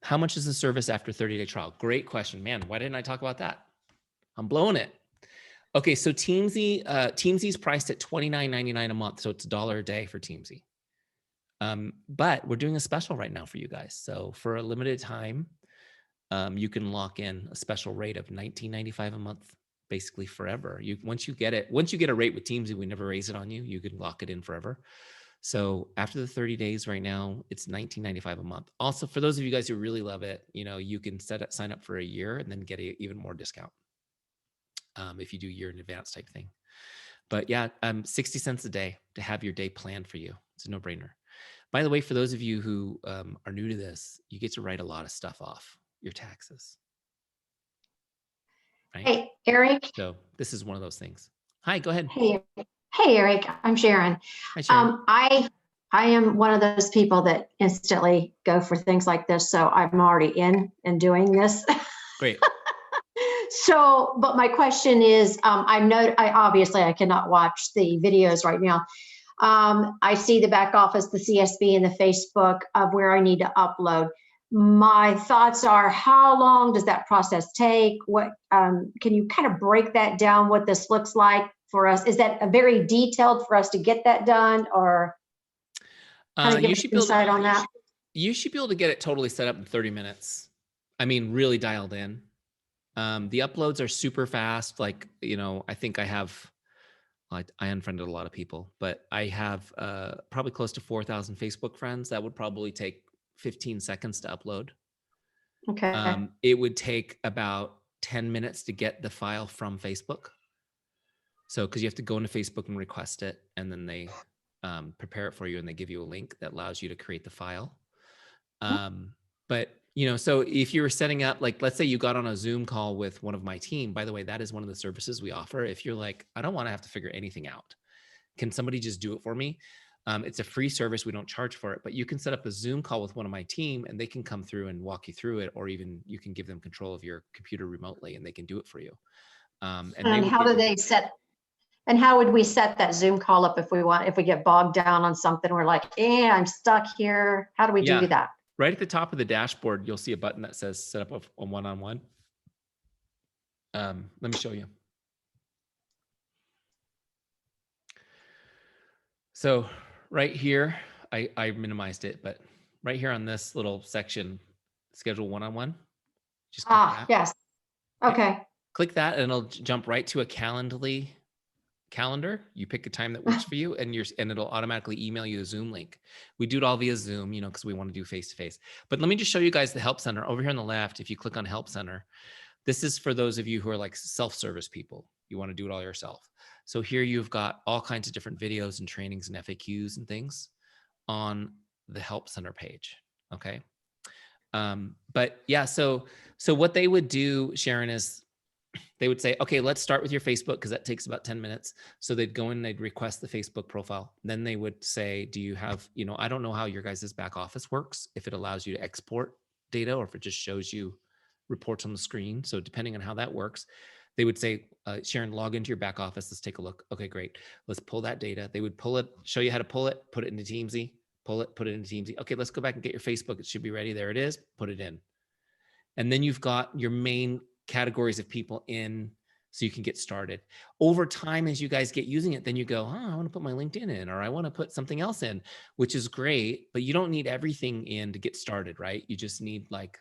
How much is the service after 30-day trial? Great question, man. Why didn't I talk about that? I'm blowing it. Okay, so Teamzy's priced at $29.99 a month, so it's $1 a day for Teamzy. But we're doing a special right now for you guys. So for a limited time, you can lock in a special rate of $19.95 a month, basically forever. Once you get a rate with Teamzy, we never raise it on you. You can lock it in forever. So after the 30 days right now, it's $19.95 a month. Also, for those of you guys who really love it, you can sign up for a year and then get an even more discount. If you do year in advance type thing. But yeah, 60 cents a day to have your day planned for you. It's a no-brainer. By the way, for those of you who are new to this, you get to write a lot of stuff off your taxes. Right? Hey, Eric. So this is one of those things. Hi, go ahead. Hey, Eric. I'm Sharon. Hi, Sharon. I am one of those people that instantly go for things like this. So I'm already in and doing this. Great. So, but my question is, obviously I cannot watch the videos right now. I see the back office, the CSV and the Facebook of where I need to upload. My thoughts are, how long does that process take? What can you kind of break that down, what this looks like for us? Is that very detailed for us to get that done, or kind of give You us should be able insight on that? You should be able to get it totally set up in 30 minutes. I mean, really dialed in. The uploads are super fast. Like, you know, I think I unfriended a lot of people, but I have probably close to 4,000 Facebook friends. That would probably take 15 seconds to upload. Okay. It would take about 10 minutes to get the file from Facebook. So, because you have to go into Facebook and request it, and then they prepare it for you, and they give you a link that allows you to create the file. But, you know, so if you were setting up, like, let's say you got on a Zoom call with one of my team, by the way, that is one of the services we offer. If you're like, I don't want to have to figure anything out, can somebody just do it for me? It's a free service. We don't charge for it, but you can set up a Zoom call with one of my team, and they can come through and walk you through it, or even you can give them control of your computer remotely, and they can do it for you. And how would we set that Zoom call up if we get bogged down on something? We're like, I'm stuck here. How do we do that? Right at the top of the dashboard, you'll see a button that says set up a one-on-one. Let me show you. So right here, I minimized it, but right here on this little section, schedule one-on-one. Just click that. Yes. Okay. Click that and it'll jump right to a calendar. You pick a time that works for you, and it'll automatically email you the Zoom link. We do it all via Zoom, you know, because we want to do face-to-face. But let me just show you guys the Help Center over here on the left. If you click on Help Center, this is for those of you who are like self-service people. You want to do it all yourself. So here you've got all kinds of different videos and trainings and FAQs and things on the Help Center page. Okay. But yeah, so what they would do, Sharon, is they would say, okay, let's start with your Facebook, because that takes about 10 minutes. So they'd go in and they'd request the Facebook profile. Then they would say, do you have, you know, I don't know how your guys' back office works, if it allows you to export data or if it just shows you reports on the screen. So depending on how that works, they would say, Sharon, log into your back office. Let's take a look. Okay, great. Let's pull that data. They would pull it, show you how to pull it, put it into Teamzy, pull it, put it into Teamzy. Okay, let's go back and get your Facebook. It should be ready. There it is. Put it in. And then you've got your main categories of people in, so you can get started. Over time, as you guys get using it, then you go, oh, I want to put my LinkedIn in, or I want to put something else in, which is great, but you don't need everything in to get started, right? You just need like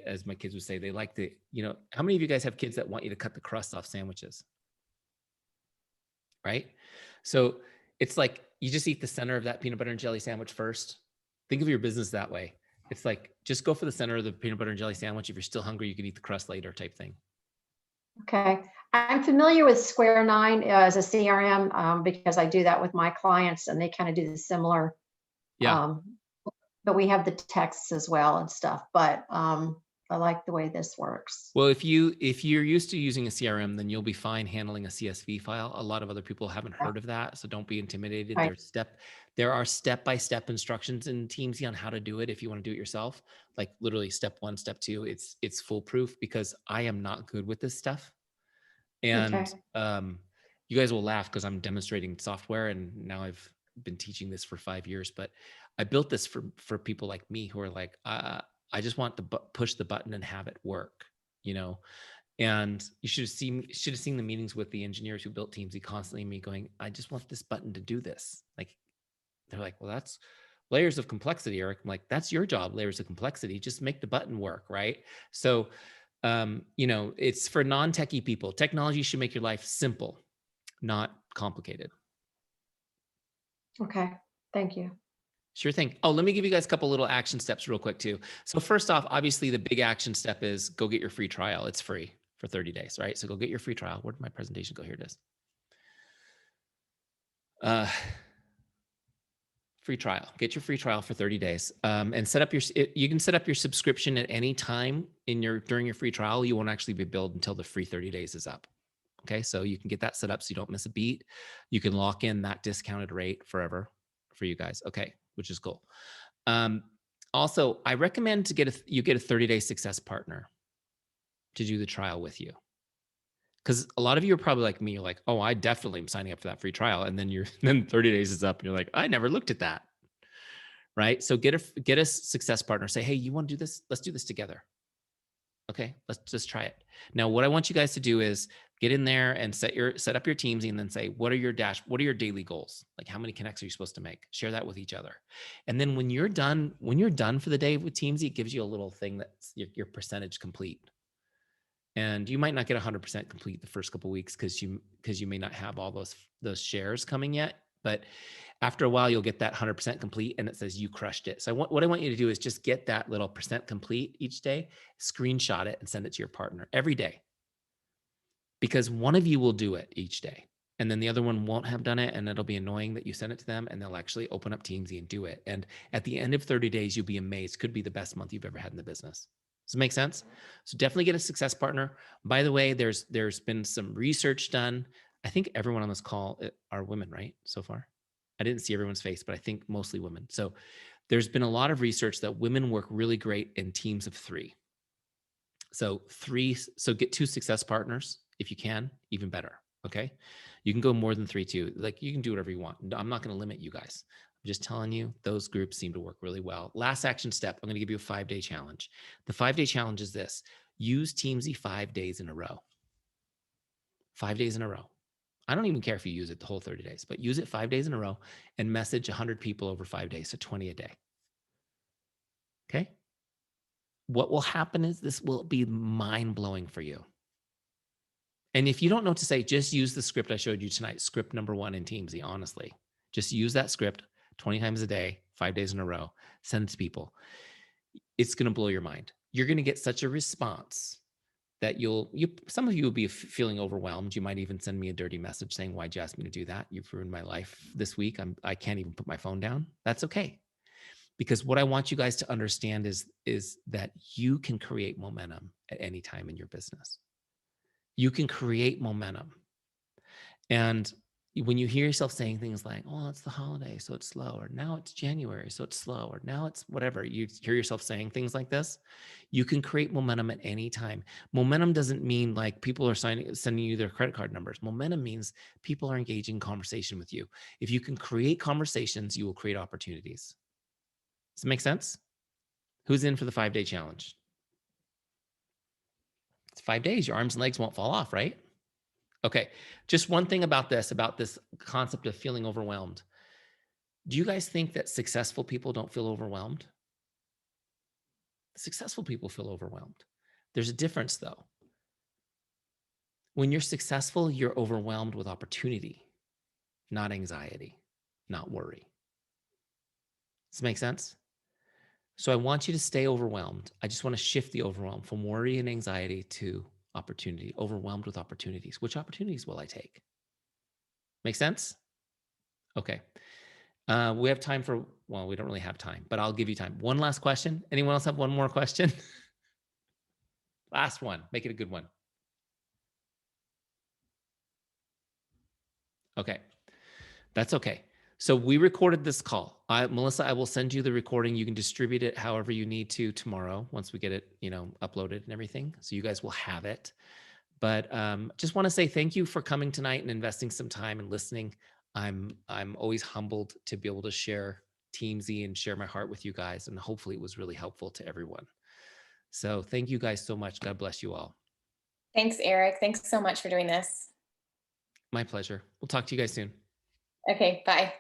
as my kids would say, they like the, you know, how many of you guys have kids that want you to cut the crust off sandwiches? Right? So it's like, you just eat the center of that peanut butter and jelly sandwich first. Think of your business that way. It's like, just go for the center of the peanut butter and jelly sandwich. If you're still hungry, you can eat the crust later type thing. Okay. I'm familiar with Square 9 as a CRM because I do that with my clients, and they kind of do the similar. Yeah. But we have the texts as well and stuff, but I like the way this works. Well, if you're used to using a CRM, then you'll be fine handling a CSV file. A lot of other people haven't heard of that, so don't be intimidated. Right. There are step-by-step instructions in Teamzy on how to do it if you want to do it yourself. Like literally step 1, step 2. It's foolproof, because I am not good with this stuff. And you guys will laugh because I'm demonstrating software, and now I've been teaching this for 5 years, but I built this for people like me who are like, I just want to push the button and have it work, you know? And you should have seen the meetings with the engineers who built Teamzy, constantly me going, I just want this button to do this. Like, they're like, well, that's layers of complexity, Eric. I'm like, that's your job, layers of complexity. Just make the button work, right? So, you know, it's for non-techie people. Technology should make your life simple, not complicated. Okay, thank you. Sure thing. Oh, let me give you guys a couple little action steps real quick too. So first off, obviously the big action step is go get your free trial. It's free for 30 days, right? So go get your free trial. Where did my presentation go? Here it is. Free trial. Get your free trial for 30 days, and set up you can set up your subscription at any time during your free trial. You won't actually be billed until the free 30 days is up. Okay, so you can get that set up so you don't miss a beat. You can lock in that discounted rate forever for you guys. Okay, which is cool. Also, I recommend you get a 30-day success partner to do the trial with you. Because a lot of you are probably like me, you're like, oh, I definitely am signing up for that free trial. And then 30 days is up and you're like, I never looked at that. Right? So get a success partner. Say, hey, you want to do this? Let's do this together. Okay, let's just try it. Now, what I want you guys to do is Get in there and set up your Teamzy, and then say, what are your daily goals? Like, how many connects are you supposed to make? Share that with each other. And then when you're done for the day with Teamzy, it gives you a little thing that's your percentage complete. And you might not get 100% complete the first couple of weeks because you may not have all those shares coming yet. But after a while, you'll get that 100% complete, and it says you crushed it. So what I want you to do is just get that little percent complete each day, screenshot it, and send it to your partner every day. Because one of you will do it each day, and then the other one won't have done it, and it'll be annoying that you send it to them, and they'll actually open up Teamzy and do it. And at the end of 30 days, you'll be amazed. Could be the best month you've ever had in the business. Does it make sense? So definitely get a success partner. By the way, there's been some research done. I think everyone on this call are women, right? So far, I didn't see everyone's face, but I think mostly women. So there's been a lot of research that women work really great in teams of 3. So get 2 success partners if you can, even better. Okay. You can go more than 3 too. Like, you can do whatever you want. I'm not going to limit you guys. I'm just telling you, those groups seem to work really well. Last action step, I'm going to give you a 5-day challenge. The 5-day challenge is this: use Teamzy 5 days in a row. 5 days in a row. I don't even care if you use it the whole 30 days, but use it 5 days in a row and message 100 people over 5 days. So 20 a day. Okay. What will happen is this will be mind-blowing for you. And if you don't know what to say, just use the script I showed you tonight, script number 1 in Teamzy, honestly. Just use that script 20 times a day, 5 days in a row, send it to people. It's going to blow your mind. You're going to get such a response that some of you will be feeling overwhelmed. You might even send me a dirty message saying, why'd you ask me to do that? You've ruined my life this week. I can't even put my phone down. That's okay. Because what I want you guys to understand is that you can create momentum at any time in your business. You can create momentum. And when you hear yourself saying things like, oh, it's the holiday, so it's slow, or now it's January, so it's slow, or now it's whatever, you hear yourself saying things like this, you can create momentum at any time. Momentum doesn't mean like people are sending you their credit card numbers. Momentum means people are engaging in conversation with you. If you can create conversations, you will create opportunities. Does it make sense? Who's in for the 5-day challenge? It's 5 days. Your arms and legs won't fall off, right? Okay. Just one thing about this concept of feeling overwhelmed. Do you guys think that successful people don't feel overwhelmed? Successful people feel overwhelmed. There's a difference though. When you're successful, you're overwhelmed with opportunity, not anxiety, not worry. Does this make sense? So I want you to stay overwhelmed. I just want to shift the overwhelm from worry and anxiety to opportunity, overwhelmed with opportunities. Which opportunities will I take? Make sense? Okay. We have time for, well, we don't really have time, but I'll give you time. One last question. Anyone else have one more question? Last one. Make it a good one. Okay. That's okay. So we recorded this call. Melissa, I will send you the recording. You can distribute it however you need to tomorrow once we get it, uploaded and everything. So you guys will have it. But just want to say thank you for coming tonight and investing some time and listening. I'm always humbled to be able to share Teamzy and share my heart with you guys. And hopefully it was really helpful to everyone. So thank you guys so much. God bless you all. Thanks, Eric. Thanks so much for doing this. My pleasure. We'll talk to you guys soon. Okay, bye.